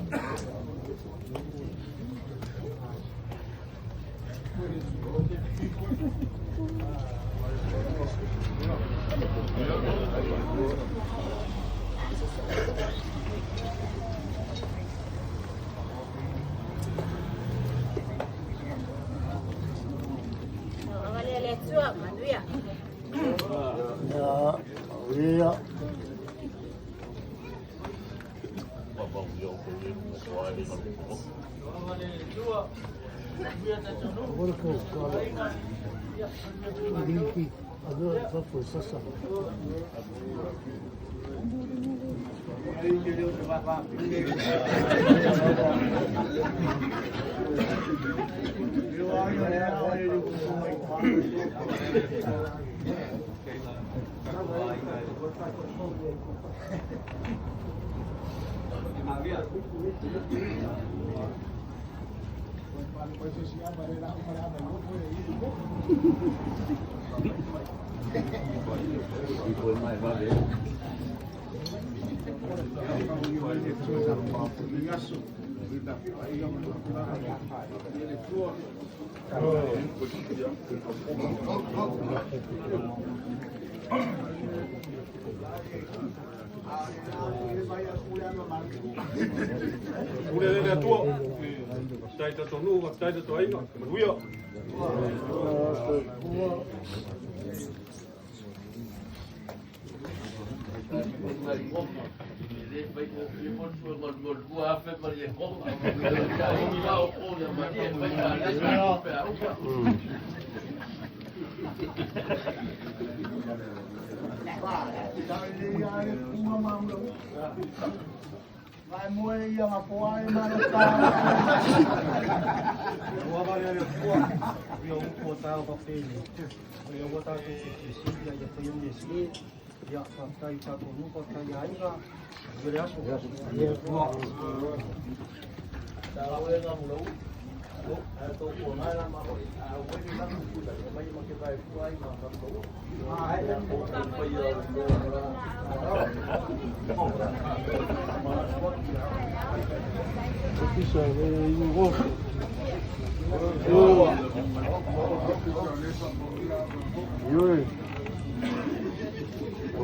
tua manuia. Iya. Ule le tua. Tai ta tonu, tai ta toinga. Manuia. Vai moer ia mapoa e marota. Wa ba ya kwa. Yo ko ta ko feli. Yo ko ta ko si ya ya ko yum ni ya pa ta ita ko nu ko ta ya ina. Gere aso. Ya ko. Ta we ngam lu. To ko na la ma ko. We ni la ku ta ma ma ke vai ku ai ma ka ko. Ai ya ko pa yo. Kisa yugo. Yo.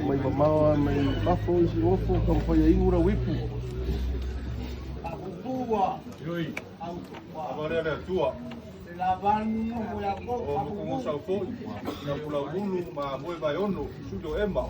Mai mama mai bafo isi ofo kam fa ya ingura wipu. Bua. Yoi. Agora le tua. Lavan mo ya ko. O mo sa fo. Na pula ulu ma mo vai ono. Sudo emma.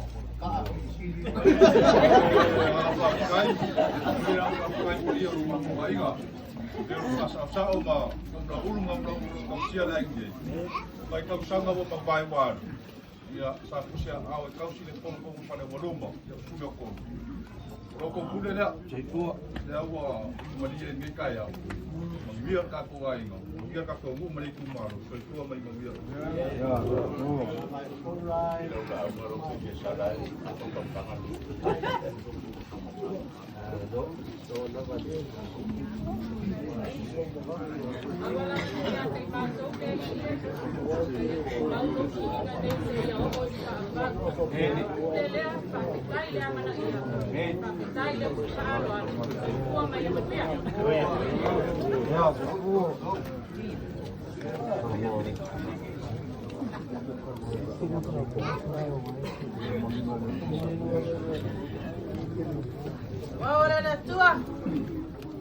Ahora la tua.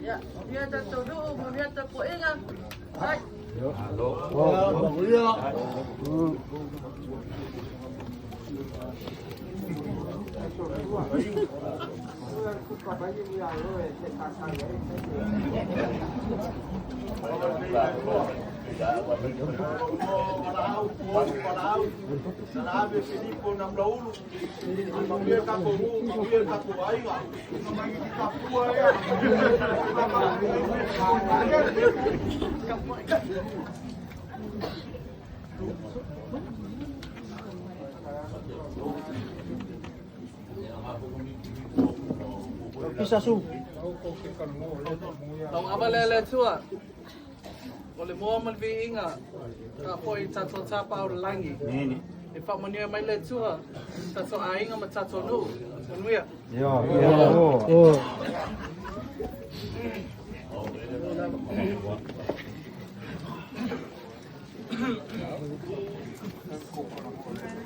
Ya, biar todo, biar terpoinga. Hai. Kisa su. Tong abalele tua. Ole mo man vi inga. Ka foi tato tapa o langi. Nini. E fa mania mai le tua. Tato ainga ma tato no. Nuia. Yo.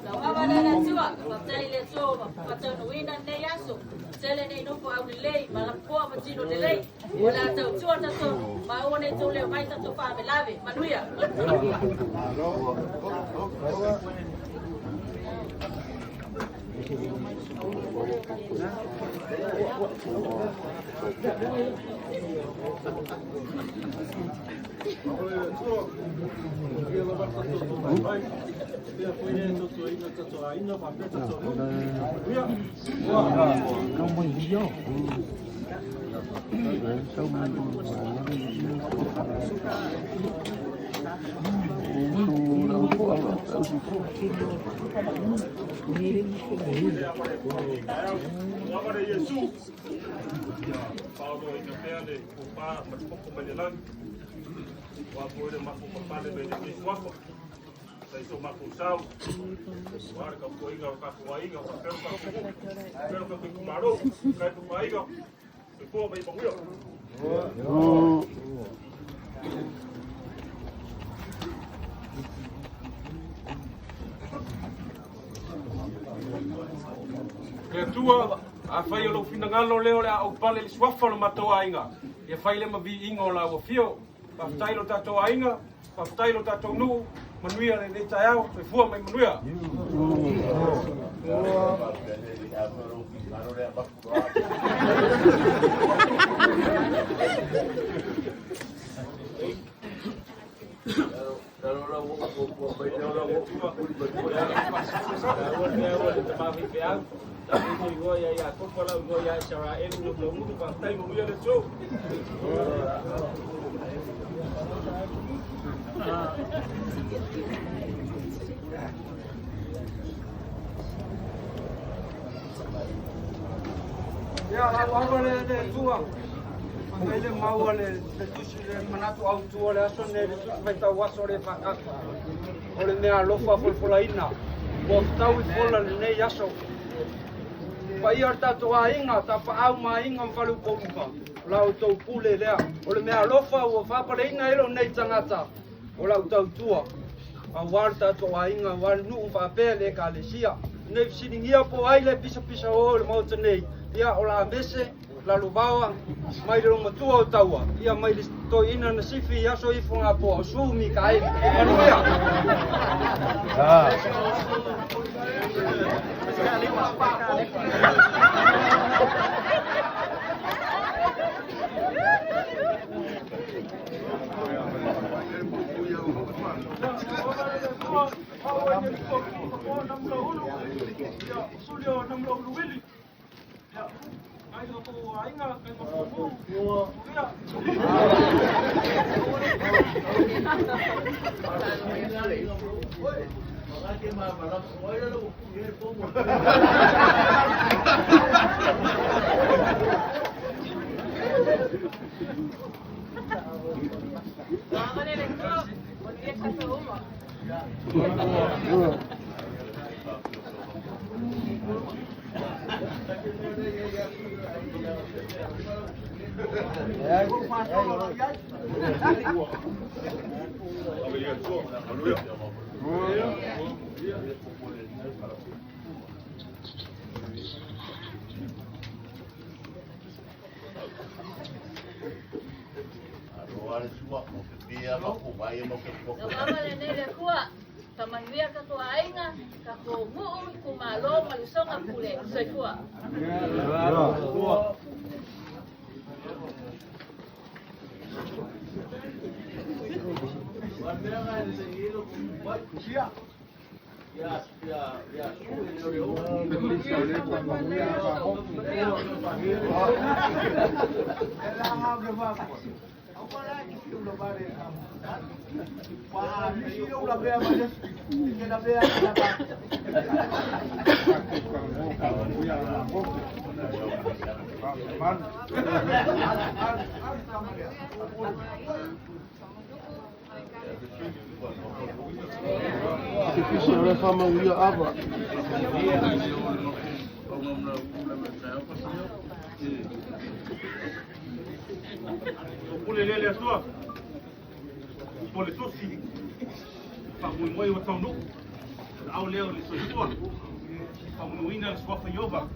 Lawa ba na tua, pa tai le so, pa tau no ina ne yaso. Tele nei no ko au lei ma la ko ma tino de lei wala tau chua ta to ma o ne to le mai ta to fa me lave manuia Ke tua a fai lo finangalo leo le au pale le swafa lo matoa inga. E fai le mavi ingo la o fio. Pa tai lo tato ainga, pa tai lo tato nu, manuia le tai au, pe fua mai manuia. Ya, awal le tua. Ele mau le tusi le manatu au tua le aso ne vai ta waso le fakaka. Ole mea lofa folfolaina. Bo tau fola le nei aso. Pa ia tato ainga ta pa au mainga falu komuka. Lau tau pule lea. Ole mea lofa o fapaleina elo nei tangata. Ola tau tua. A warta to ainga war nu fa pele ka le sia. Nei siningia po ai le pisa pisa o le mau nei. Ia ola mese la lubawa mai le matua o taua. Ia mai le to ina na sifi ia so ifunga po su mi kai. Manuia. Tamanwia ka to ainga ka ko muu ku malo malusonga pule soifua. Lele sua. Pole tosi. Pa moi o tau no. Au leo le soi tua. Pa muina le sua fa yova.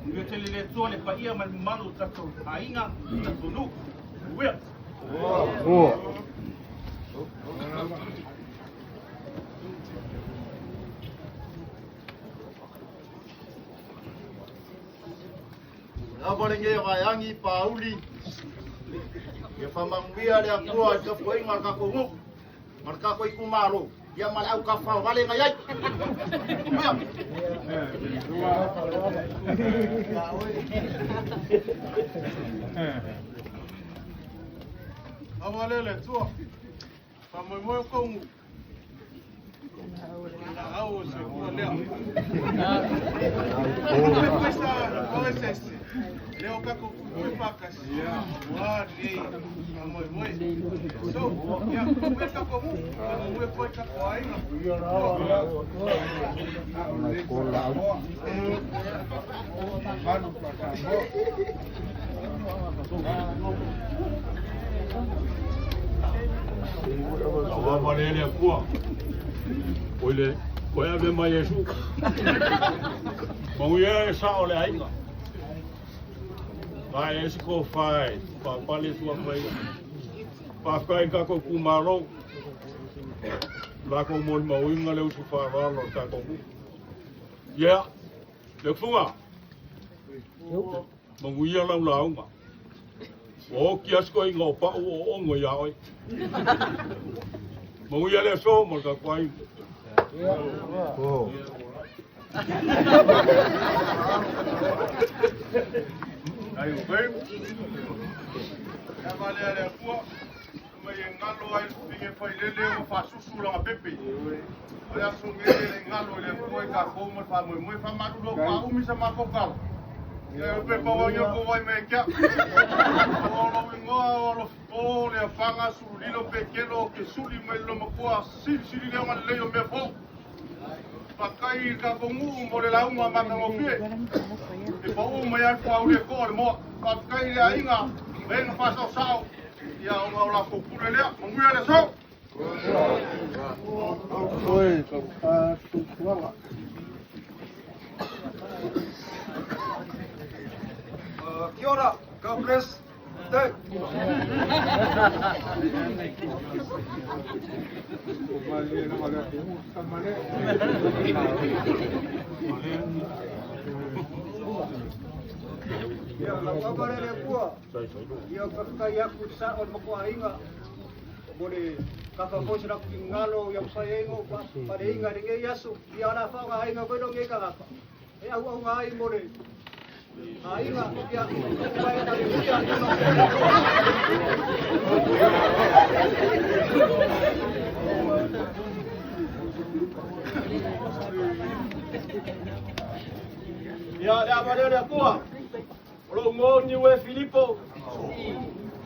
Ia tele le tua le paia mai malu tatou ainga, tatou nu. Uia. Abalenge kayangi pauli. Ya famangwia le akua ka foi marka ko mu. Marka ko ikumaro. Ya malau ka fa vale ngayai. Amalele tua. Pamoimoe kongu. Na au se kuolea. Leo kako kuipakas. Wani. Pamoimoe. So, ya kuwe kako mu. Pamoimoe koe kako ainga. Awa malele kuwa. Oile, koe ave mai Yesu. Manguia e sa ole ainga. Vai esse ko fai, pa pale sua mai. Pa kai ka ko kumaro. La ko mo mauinga le usu fa ralo ka ko. Ya. Le funga. Manguia la launga. O kias ko ingo pa o ngo ya oi. Manguia le so mo ka kwai. Ayo, baik. Vale ale akua. Mai ngalo ai pinge fai lele o fa susu la pepe. Oya sungele ngalo le akua ka ko mo fa mo fa maru lo pa umi sa makokal. Ya pe pa wa yo ko vai me kya. O lo wingo o lo o le fanga su lilo pequeno que suli me lo mo kwa sili le ngal le yo me fo. Pakai ka kongu mo le la uma manga mo pie. E pa o mai al fa ule ko mo pakai le ainga ben fa so sao. Ya o la ko pule le mo ngue le so. Oi, ka tu kuala. Kia ora, God bless. Thank Ya, la pare le kua. Ia kakai aku sa on mo ainga. Boleh kakak ko sira ngalo yang saya ngo pada inga dengan Yesu. Ia na fa nga inga ko dong eka kakak. E au ngai boleh. Ainga ya vai dari dia. Ya, dah pada dah kuah. Kalau mau ni we Filipo.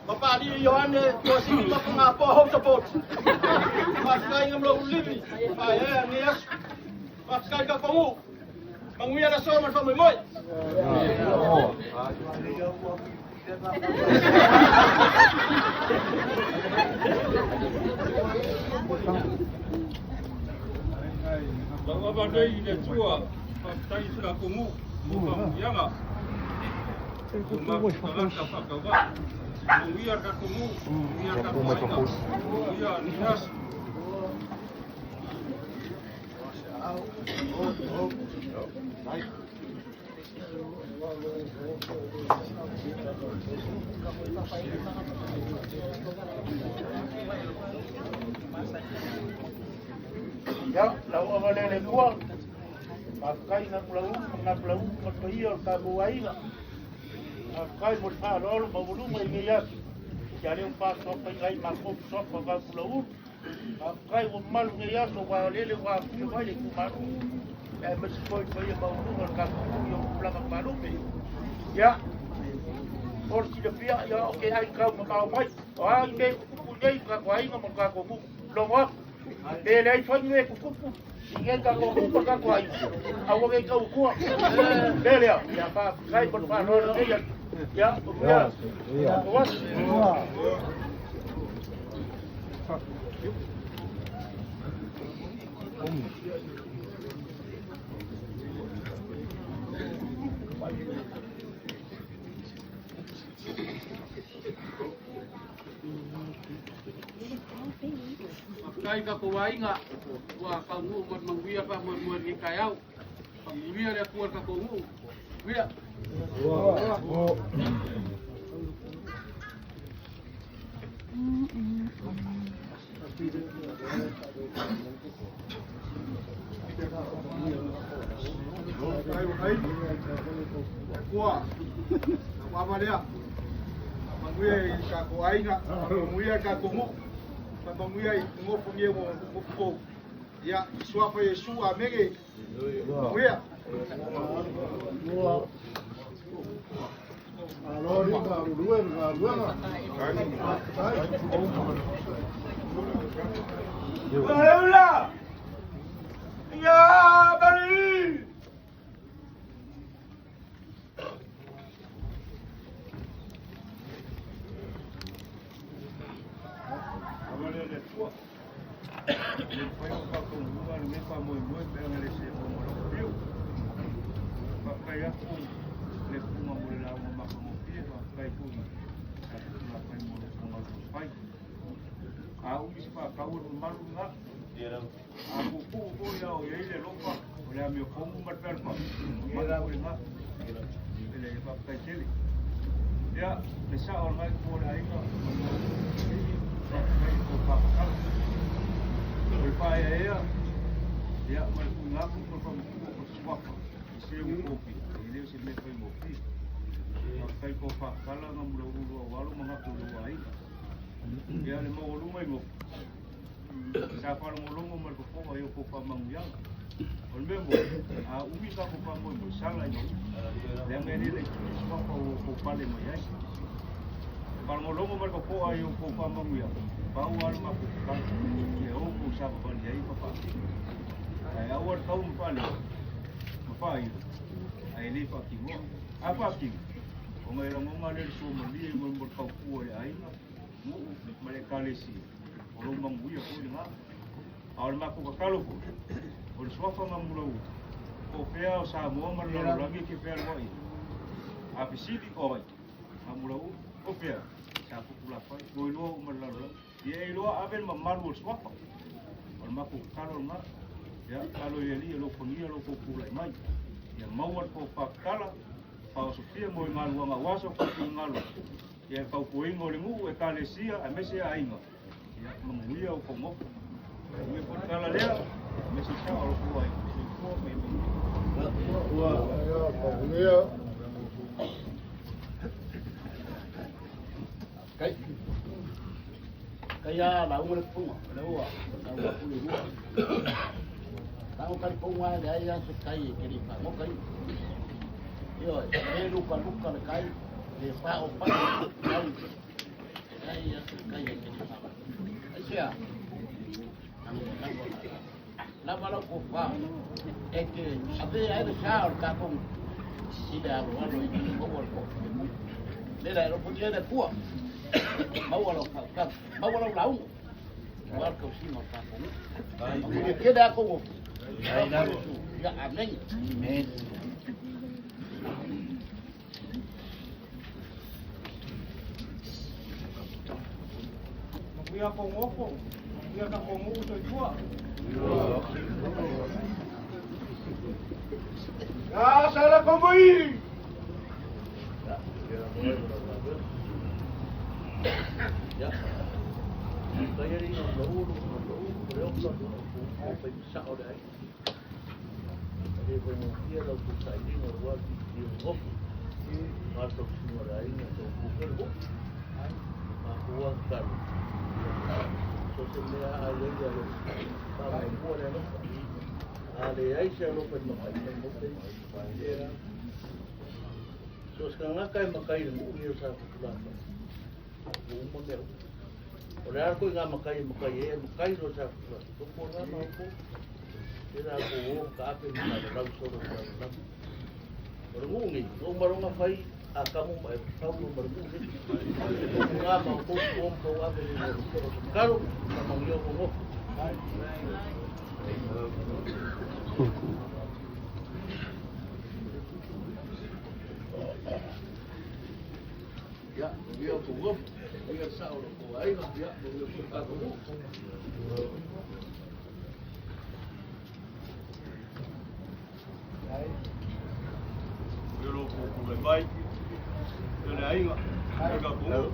Bapa di Yohane, kau sini tak ngapa hau support. Pakai ngam lo ulibi. Ayah ni as. Pakai ka kamu. Manguya na so man fa moy. Bawa badai dia tua, pakai sudah kumu, bukan yang Cuma sekarang dapat kawan, biar kamu, biar kamu, biar nias. Ya, lau avalele kuang. Pakai ngaplau, matpahia kabuai nga. Pakai mo sa lolo mabulu may ngayas. Jadi umpas sopa ngay makop sopa kapulau. Pakai umal ngayas o avalele wa kumay kumaru. Eh masikoy pa yung mabulu kapulau yung belakang malu. Ya. Or sila pia ya okay ay kau mamay. Ah, hindi kukunyay kakuhay nga magkakumu. Longok. Ele aí foi me cucu. Ninguém tá com culpa cá com aí. Alguém tá com culpa. Ele ó, já tá sai por fora hora dele. Já, já. Kai ka ko wainga wa ka ngu mat mangwia pa mo mo ni kayau. Mangwia dia kuat ka ko ngu. Wia. Apa dia? Mangwia ka ko wainga, mangwia ka ko ngu. Mangwia ngo fungie mo ko. Ya, suapa Yesu amege. Mangwia. Hola. Ya, bari. Ya, bisa orang ko dai ka. Berpaya ya. Ya, mengaku performa swapa. Seu kopi. Ini sih lepai kopi. Kai ko fa kala ngamulu walu mengaku luai. Ya, le mau lu mai mo. Siapa lu mau mer ko ayo ko fa mangyang. Olmemo, umi ka ko pa mo sala yo. Le ngene le swapa ko pale mo yai. Palmolongo mer ko ayo ko pa mangyang. Bau al ma ko ka. Yo ko sa ko yai papa. Ai awar tau mpale. Mapai. Ai le pa ki mo. Apa ki? O mai ra mo ngale so mo li mo mo ka ku ai na. Mo male kalesi. O lo manguia ko nga. Awal ma ko ka kalo ko. O swafa mamulu o pea o sa mo marlo lagi ki pea mo i apisidi o ai mamulu o pea sa pula pa o lo marlo ye lo aben mamarlo swafa o ma ko kalo nga ya kalo ye li lo konia lo ko pula mai ya mau ko pa kala pa o sofia mo ngalo nga waso ko ngalo ye ka ko ingo le ngu e kalesia a mese ainga ya manguia o ko mo me por kala lea Messi siya or kuway. Kaya la umur punga, lewa, la puli dua. Tahu kali punga dia yang sekai kiri pak, mau kali. Yo, luka le kai, le pa o pa kai. Kai yang sekai kiri pak. Asia. Lama lo kupa, que abe ada syar kakung tidak walau ini bawal ko. Tidak lo punya ada kuah, bawal kakak, bawal laung, bawal kau sih mau kakung. Kita aku, ya amen, amen. Dia pengopong, dia tak pengu sejuak. Ya, salah kembali. Ya. Kaya rin ang lauro, pero sa sa oray. Kasi kung hindi lang po sa inyo na wag yung off, matok sumuray na ito bukal mo. Makuwag ka. So sila ayaw yalo. Tama mo na no. Ale ay siya no pag makain mo tayo. So sekarang kay makain mo niyo sa kulata. Kung mo meron. Ora ko nga makai ro sa kulata. Kung mo na ko. Kira ko kaapin na daw solo sa lang. Marungi, kung marunga fai kamu mai tahu marungi. Kung nga mo ko abe ni karo sa mga mo. inga, ya, kita tunggu. Pero por el baile, le ainga, ainga como,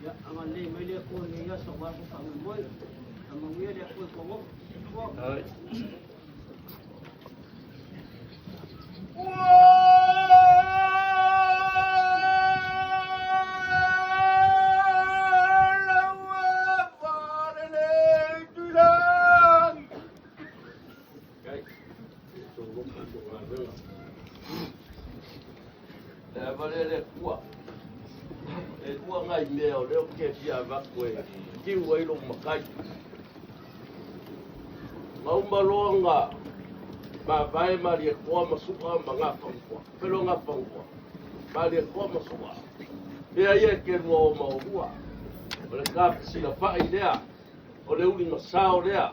Ya, aman ni mai dia ko ni ya so ba ko fa mo. Amang dia dia ko ko. Hai. Ngai meo leo ke pia vakwe ki wai lo makai ngau malonga ma vai mari ko masuka manga pangwa pelo nga pangwa mari ko masuka ia ke mo mo hua ole ka si la fa idea ole uli masao lea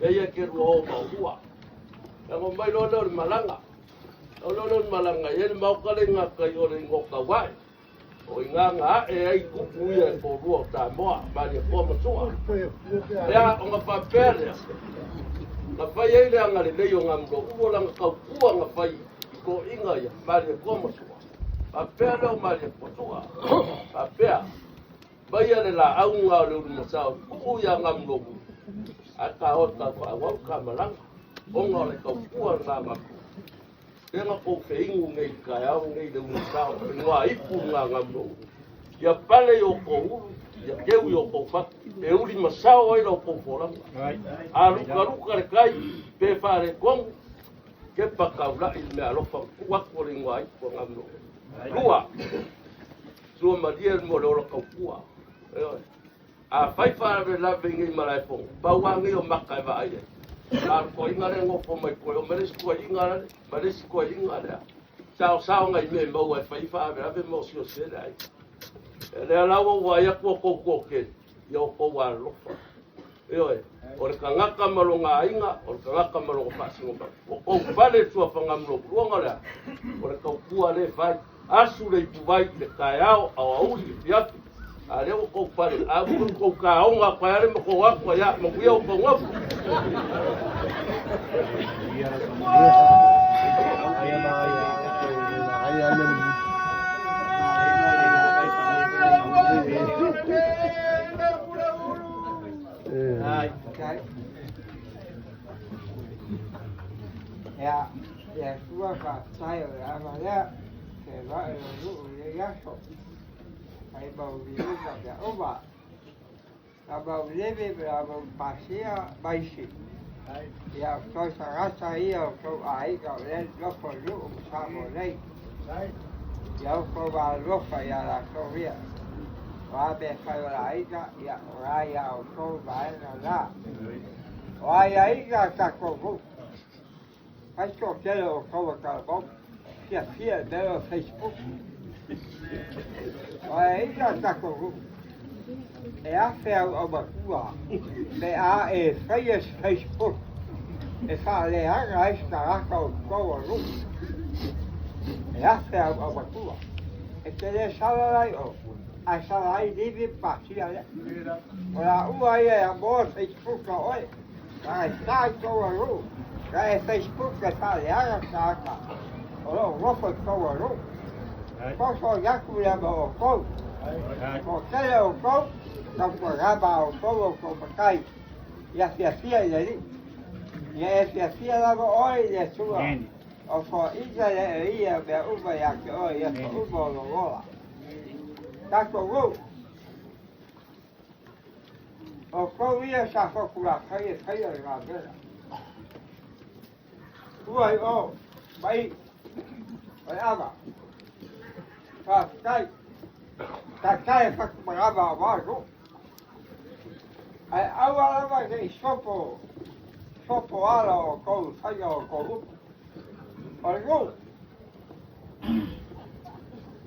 ia ke mo mo hua ngo mai lo malanga lo malanga ye mau kale nga kai ole ngoka wai o inganga ai kupu ia ko ruo ta moa mari ko masua ya o nga papel na fai ele anga le leo ngamdo uo langa kau kua nga fai ko inga ya mari ko masua papel o mari ko tua papel baya le la au nga le uri masao ku ya ngamdo aka hota ko awau kamalang o nga le kau kua nga mako Tengah kau feingu ngai kaya ngai de musau ngwa ipu nga ngamdo ya pale yo ko ya keu yo ko fa e uri masao ai lo ko fora alu karu kare kai pe fare kong ke pakaula il me alo fa wa ko ngwa ipu ngamdo lua so madia mo lo ko kua a fai fare la vengi malai pong pa wangi o makai va ai ar ko ingare ngo po mai ko meres ko ingare sao ngai me mo wa fai fa ave mo sio se dai le la wa ya ko ke yo ko wa lo fa o kanga kamalonga inga o kanga kamalonga pa singo ba o vale tu fa ngamlo ruanga la o ka ku ale vai asu le tu vai le kayao au ya ale ko pare abu ko ka onga pa ale mo ko wa ko ya mo ku yo ko ngop ya sua ka sai ama ya ke va lu ya so ai bau vi ka ya oba abau leve bravo pasia baisi ya so sa rasa ia so ai ka le lo ko lu sa mo nei ya ko va lo fa ya la so via va be fa la ai ka ya ra ya o so va la wa ya ai ka ko Hai cho che lo cover carbon sia dello Facebook ai già sta con e a fel o bakua le a e fai Facebook e fa le a rai sta con cover lu e a fel o bakua e te le salai o a salai devi passia ora ua e a bo Facebook oi ai sta cover lu Cái Facebook cái ta lẽ ra cả, ở Robert Cower có số giác của nhà bảo có, có cái nào có, trong của nhà bảo có một cái, nhà phía này đi, nhà phía là có oi nhà xưa, ở phố ít cái này là bé út bài nhạc cái oi, nhà út bảo nó ngon, các cô ngu, ở phố bây giờ sao có cụ là thấy rồi làm cái này. Ui ô, bay apa? Kai fak berapa baru? Awal cái sopo alo kau saya kau Algo.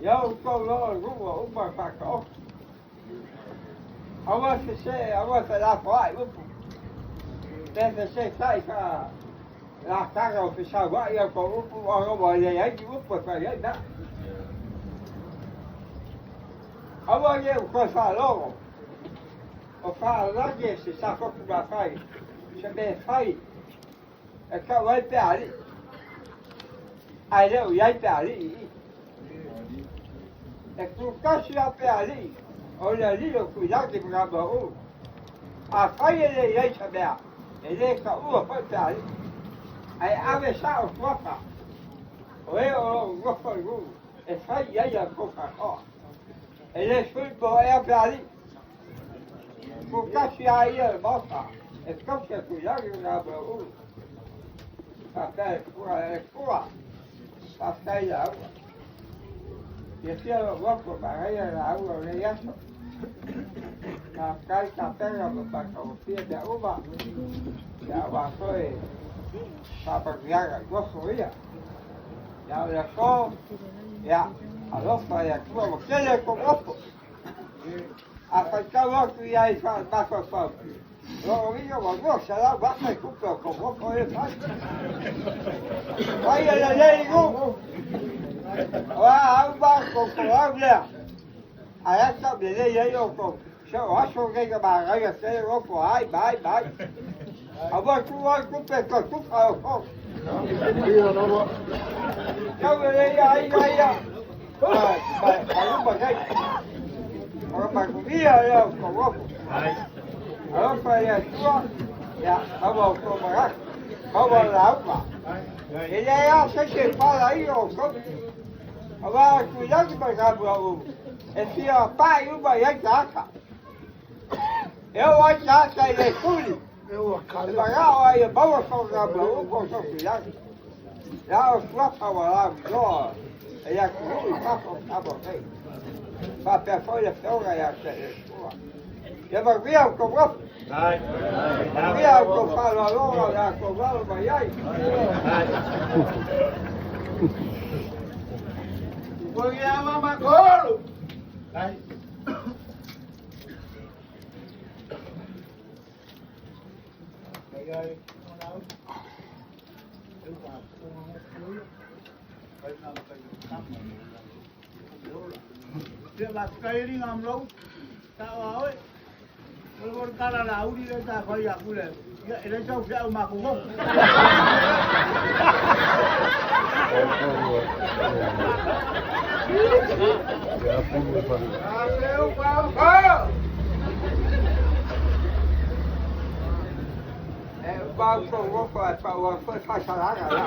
Ya kau lo algo umar pak oh. Awas se la fai. Deve ser sai ka La cara o pessoal vai eu com o olha aí de upa para aí dá. Agora eu com falou. O fala que se safa com a fai. Se bem fai. É que vai pegar. Aí eu ia pegar ali. É que o cacho ia pegar ali. Olha ali eu cuidar de brabo. A fai ele ia saber. Ele que o foi pegar ali. Aí avessar o copa. Eu vou fazer. É fai ia copa. Ó. Ele foi para ali. O cacho aí é moça. É como se cuidar de brabo. Até escola. Até a água. E aqui eu vou para a água, eu ia só. A carta pega para a calcinha da uva. Já foi para criar a gostoria. Já olha só. Já, a louça é a tua, você é com louco. A fazer louco e aí faz baixo a fome. Logo vi uma moça lá, basta e comprou com louco, ele faz. Vai ele ali, igual. Olha, o barco com a mulher. Aí essa beleza aí, eu acho que a barriga se eu vou, vai. Agora tu vai com o pessoal, tu faz o fogo. Então beleza aí, vai uma vez. Agora comia, eu coloco. Agora foi a tua, já, vamos tomar, vamos lá. Ele é assim que fala aí, ó. Agora, cuidado para cá, bravo. Esse pai, uma e a caca. Eu a caca, ele é tudo. Eu a caca. Aí, vamos tocar, bravo, com o cuidado. Já os quatro lá, ó. Ele é tudo e passa o bem. Para a pessoa, ele é e a caca. Eu vou ver o que eu vou. Ver o que eu falo, olha, que eu falo, vai aí. Porque a mamãe colo. Dia là cây đi ngầm lâu, tao nói, con ta là nào đi đây ta phải giặt cái này, vậy đây trong xe mà cũng không. Bao nhiêu có phải xả lá cả đó.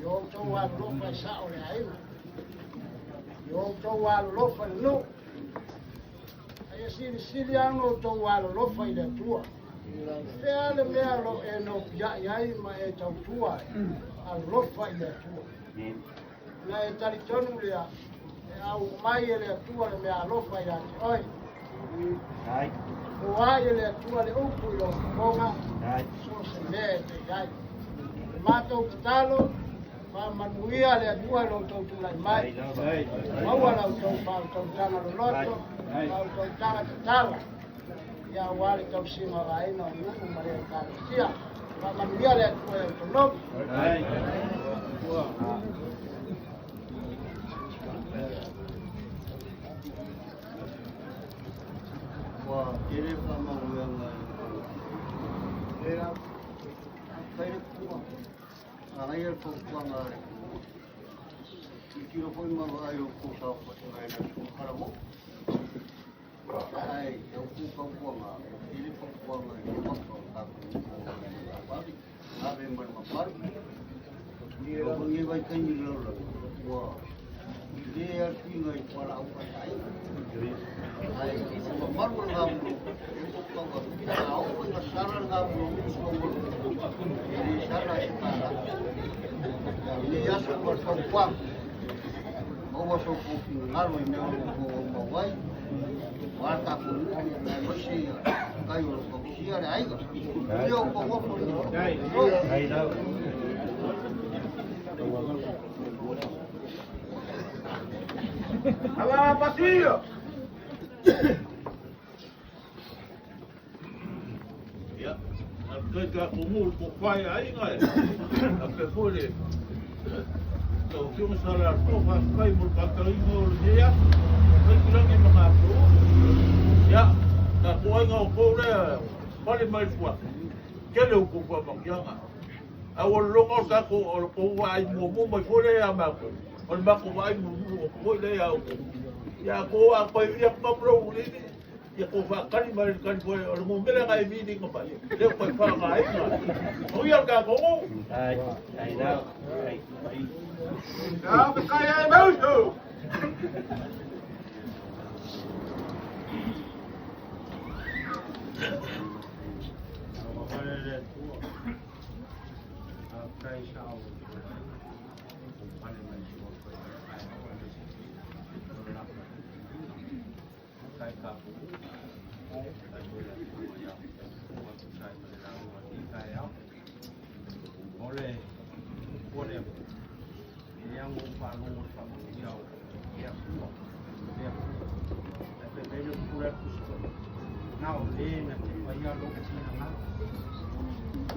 Yo chowa lofa sao le ai. Yo chowa lofa no. Ai sili ano chowa lofa ile tua. Se ale mea lo eno ya ma e tau tua. Al lofa ile tua. Na e tali tonu le au mai ele tua le mea lofa ile oi. Ai. O ai ele tua le upu lo konga. Ai. So se me te gai. Mato talo ma manuia le tua lo tau tu lai mai. Mau ala tau pa tau tanga lo loto. Au tau tanga tala. Ya wale tau sima vai no nuku mare ka sia. Ma manuia le tua lo no. Ai. Wah, kiri sama yang era saya kuah. Air kuah ngai. Kira pun mau air kuah pasal air kuah mo. Ai, eu kuah ngai. Kiri kuah ngai. Apa? Ave mama par. Dia mengiba vai kai ni lo lo. Wa. Dia tinggal di kuala upat saya. Hai, semua malu kamu. Kau tahu masalah kamu ini salah sekarang. Ini ya semua kuat. Mau masuk lalu ini mau wai. Warta pun masih kayu kopi ada aja. Dia mau pun. Hai dah. Apa pasti? Ya, kita kumul kukai aingai. Apa boleh? Kau cuma salah tu pakai berkata ingol dia. Kau bilang ini mengaku. Ya, tak boleh ngau boleh. Balik mai kuat. Kalau kau buat macam awal longor aku kau ai mu mai boleh amak. Kalau aku ai mu boleh ya ko apa yang pablo ini ya ko fakari mari kan ko mo mela ngai meeting ko pa le ko pa ngai o ya ka ko ai na na ba kaya mo to oleh boleh yang palu jauh ya ya tapi kalau kurang now le na paya lo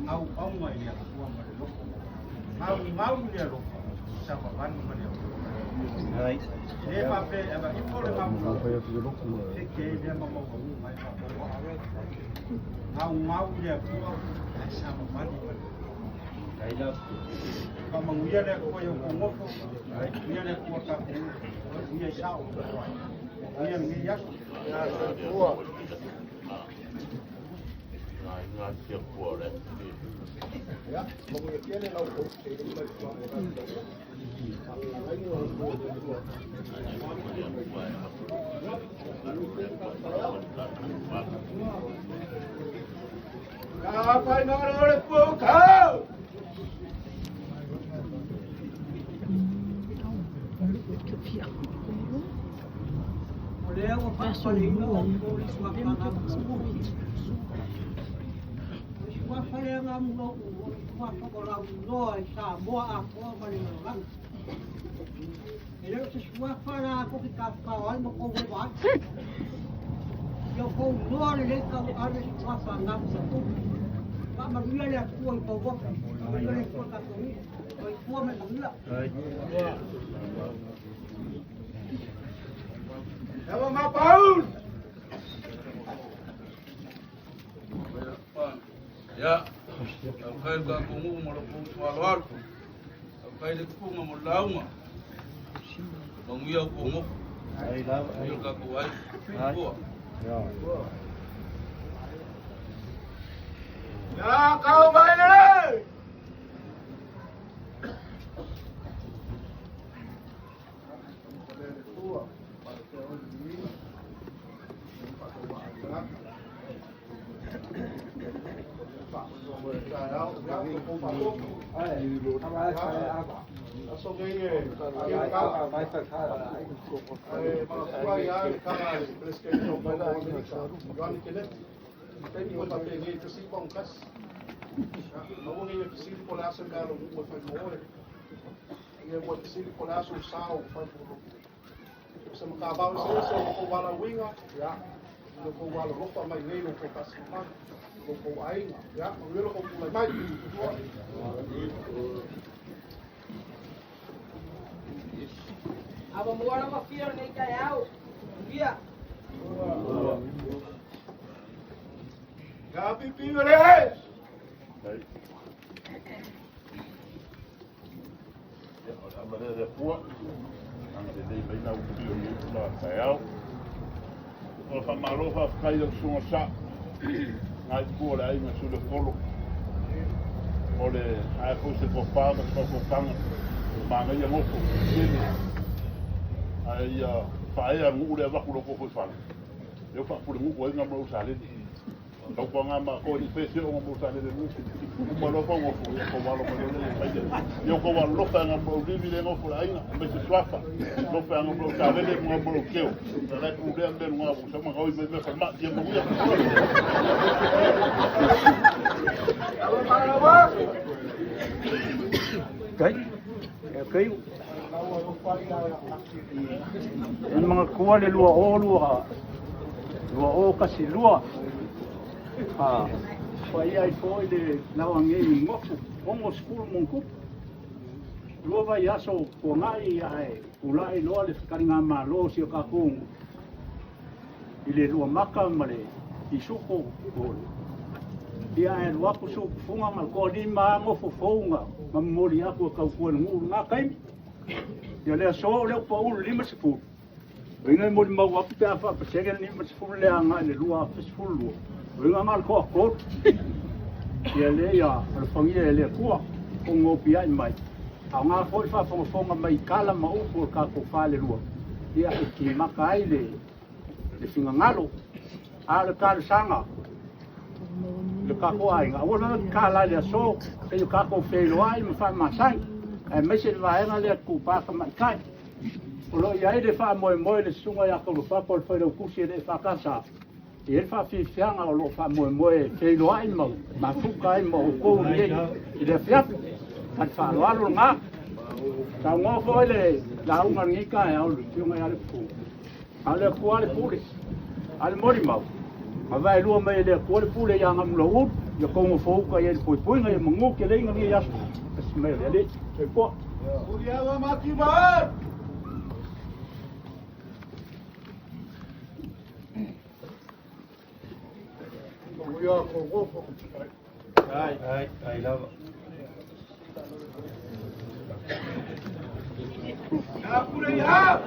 na au mai ya tua mai lo mau dia lo sama ban mai lo right le pa pe aba impole mau ke dia mau mai mau dia tua sama ban Kailah, kamu dia nak kau yang kumok, dia nak kau tak dia sah, dia mengiyak, tua. Nggak siap boleh. Ya, kamu yang ni lau. Apa yang nak oleh kau? Leo pasolino wa fale ngamu wa kola no sa mo a ko mari lang ele se wa fala ko ka pa wa mo ko wa yo ko no le ka ale wa pa ngam sa ko pa ma ria le ko ko ko le ko ka ko ni ko me la Apa mapaun? Ya, kaya ka kumu malapun swalwal. Kaya ko mamulauma. Manguyaw kumu. Ay law, ay ka kuway. Ya. Ya, kau baik ni. Sa makabaw sa so ko wala winga ya ko wala ropa mai nei ko kasma ko ai ya ngelo ko mai Aba muara ma fio nei kayau. Dia. Gapi pire. De rua, ante de bem na utio na Israel. O famalofa cai do sunsa. Ai por aí mas o de folo. Ole ai fosse por fama, só por fama. Manga ia ngofo. Ai fae a ngu le va ku ko ko fa. Eu fa ku ngu ko nga mo sa le. Tau ko nga ma ko ni fe se o mo sa le ngu. Mo lo ko ngofo ko wa lo ko le fa. Eu ko wa lo fa nga mo vivi le ngofo ai nga me se swafa. Lo fa nga mo sa le mo mo keo. La ku le ambe nga mo sa ma ko me me fa ma ye mo ya. Kayu. Ang mga kuwa ni lua o kasi lua. Fai foi de nawang e ngofu, ongo school mongku. Lua vai aso ko ngai ai, ulai loa le karinga malo si ka kung. Ile lua maka male, isuko ko. Dia ai lua ku su funga mal ko di ma ngofu fonga, mamori aku ka ku ngu ngakai. Dia le so le po u lima sefu. Winga mo ma wa pita fa pesegen lima sefu le anga le lua sefu lu. Winga mal ko ko. Dia le ya al famia le ko ngo pia mai. Anga ko fa fonga mai kala ma u ko ka ko fa le lua. Dia ki makai le singa ngalo. Ala ka sanga. Le ka ko ai nga wona kala le so ke ka ko fe lo ai ma fa masai. E mese vai na le ku pa ka mai kai. O lo ia de fa mo le sunga ya ko fa ko fa le ku se de fa casa. E fa fi fianga o lo fa mo fe lo ai mo ma fu kai mo ko ni e de fia fa fa lo alo nga. Ta ngo fo le la unga ni ka e o sunga ya le fu. Ale ku ale pule. Al mori mau. Ma vai lu me le ku le pule ya ngam lo u. Ya ko mo fo ka ye poi poi nga mo ngo ke le nga ni ya. Smell ele. Eko. Uriawa mati bar. Uriawa ko gofo. Ai lava. Ya pura ya.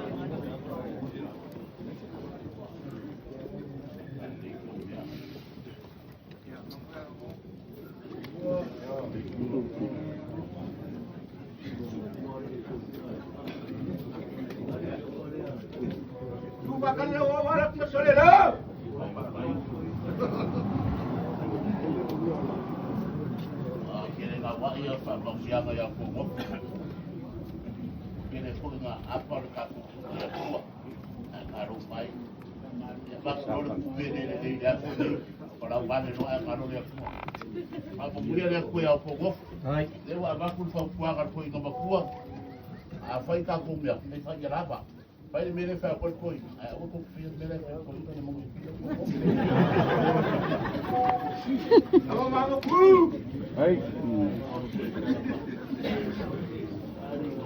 Bakal na wawarak na solera. Kene nga wa ia fa ba sianga ya ko mo. Kene ko nga apa ka ko ya ko. Aro mai. Ya ba ko le ku vene le ya ko ni. Para wa le no ka no ya ko. Ma ko muri le ko ya ko go. Ai. Le wa ba ku fa ku ga ko nga ba ku. A fa ka ko me me fa ya ba. Vai de mele fa koi koi. Ai o ko fi mele fa koi koi mo. Amo mamo ku. Ai.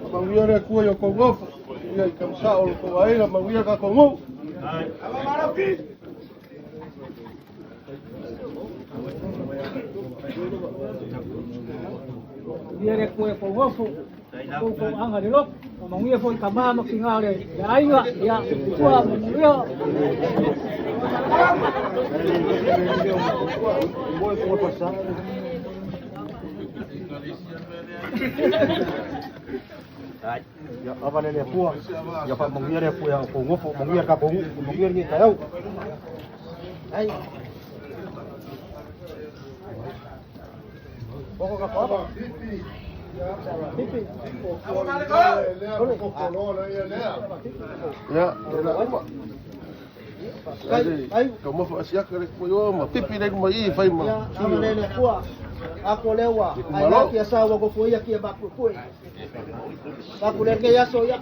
Mawia re ku yo ko ngofo. Ia ka sa o ko ai la mawia ka ko ngo. Ai. Amo mara pi. Dia re ku ko ngofo. Ko anga de lo. Manguia foi kamama kingare ya ainga ya kwa manguia boy como passar ya avale le kwa ya fa manguia le kwa ko ngofo manguia ka ko manguia ni kayau ai poko ka pa Ya, ai, como fazia que foi uma pipi de mai fai ma. Amane le kwa. Ako lewa. Ai la kia sawa go foi aqui ba ku foi. Ba ku le ke yaso ya.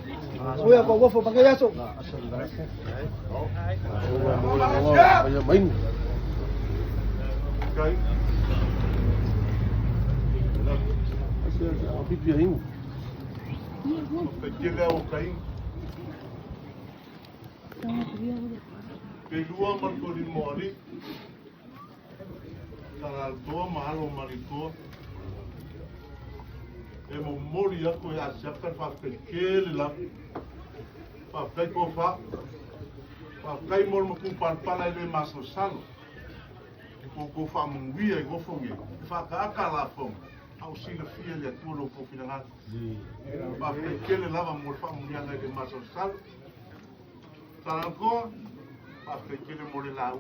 Foi ko go fo ba ke yaso. Ya, main. Kai. O pipi aí. Chega o kai. Ke lua marco di mori. Taral to malo mariko. E mo mori ako ya siapa fa ke la. Fa kai ko fa. Fa kai mor mo kumpan pala ile mas no salo. Ko fa mungwi e go fongi. Fa ka akala fong. au sila fia le tu lo ko fina nga ba pe kele lava mo fa mo nyanga de maso sal taranko ba pe kele mo le lau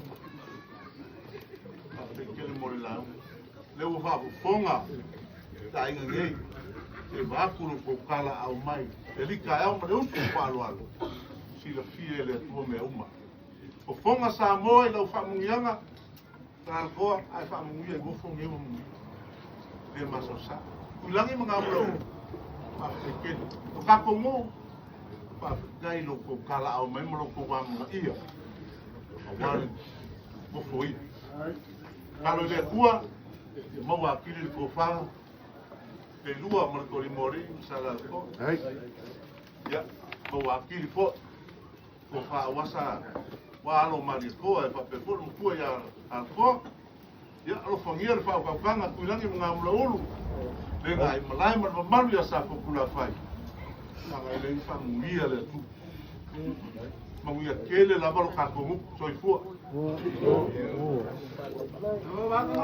ba pe kele mo le lau le wo fa fonga ta inga ngai e va ku ko kala au mai e lika au ma le usu pa alo sila fia le tu me uma o fonga sa mo e lo fa mo nyanga taranko ai fa mo ngi go fonga mo le masosa ulangi mga ulo pa peken o kakongo pa gai lo ko kala au mai mo ko wa mo ia awal mo foi kalau le tua mo wa kiri ko fa le lua mo ko mori sala ko ya mo wa kiri fo ko fa wasa wa lo mari ko e pa pe ko mo ya al ko ya lo fangier fa ka kanga kulangi mga mlaulu le ngai malai ma malu ya sa ko kula fai na ngai le fa muia le tu muia kele la balo ka ko so i fu ba ko lo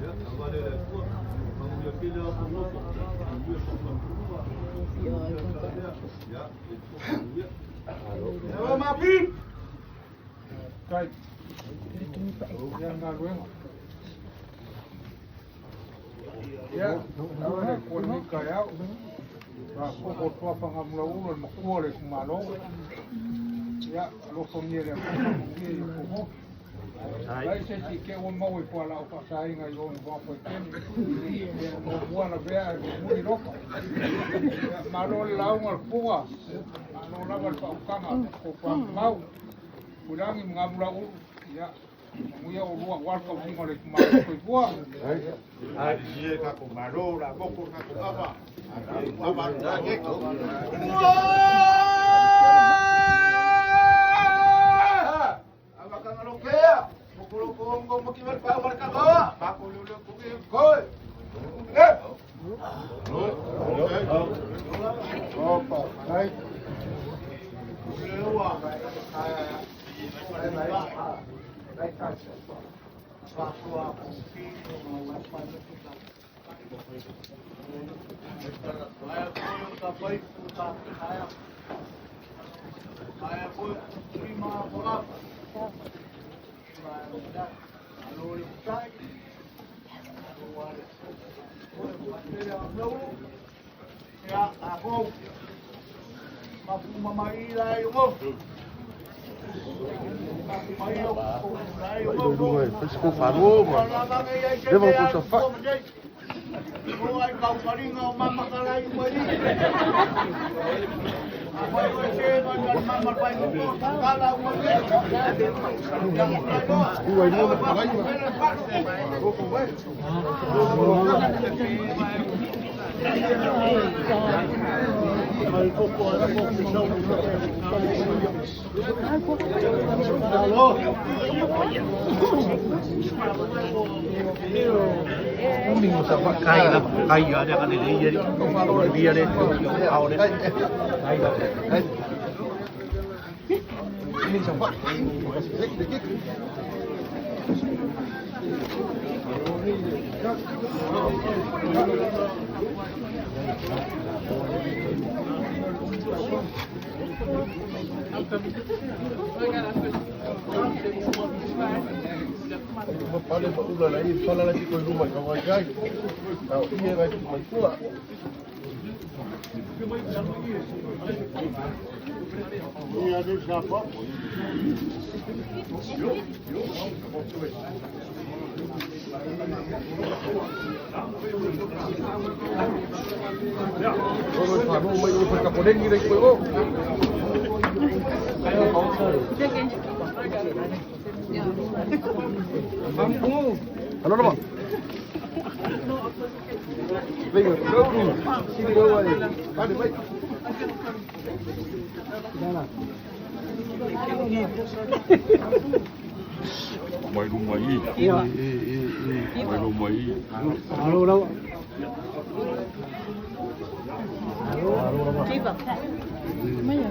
ya avale le tu muia kele la balo ka ya Halo, maafin. Baik. Yang ngaruh. Ya, awak ni kuat kaya. Aku buat apa pengamlau dan makuah le kumalo. Ya, lo pemir ya. Aí se se quer um mau e falar o passai ngai o vão foi tempo. O boa na beira muito louco. Malo lá um pua. Malo lá vai para o cama, o pão mau. Kurang mengamula u ya. Muya o lua warka o singo le kumalo foi boa. Ai, dia ka ko maro la boko ka ko apa. Apa dah ke ko. Kung makiwal pa ako ka ba? Pakululog ko yung koy. Opa, baik. Lewa. Saya pun terima bola. Ya, aku mampu memakai yo. Pesco farou, mano. Leva pro sofá. Ai kau paling ngau mama kalai mo ni. Apa ko se man mama pai ko kala mo ni. Uai no kalai. Mình sẽ bắt cây lắm, cây ở đây cái này đi không phải rồi bia đây, ao đấy, cây đấy. Mình sẽ bắt Pale paulah lagi, pala lagi kau rumah kau ajai. Tahu dia lagi main pula. Ini ada siapa? Kalau farou mai ni perkara poden ni lagi kau. Ano naman? Venga, logo. Sini kau ay. Pade mai. Dana. Mai rumah ini. Mai rumah ini. Halo, halo. Tiba. Mana?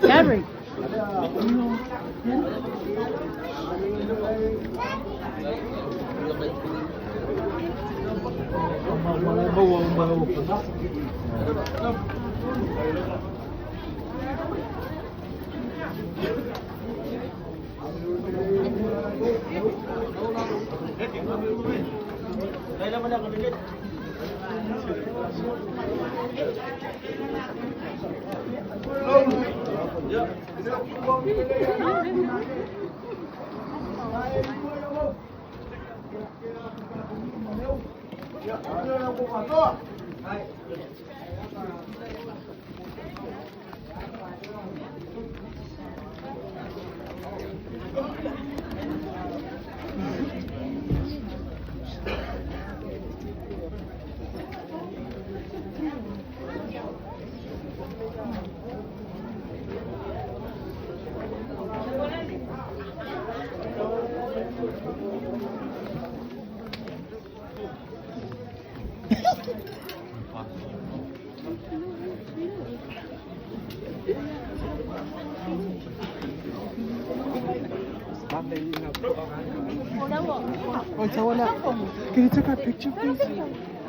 Gabri. Oh, Tawana, can you take a picture, please?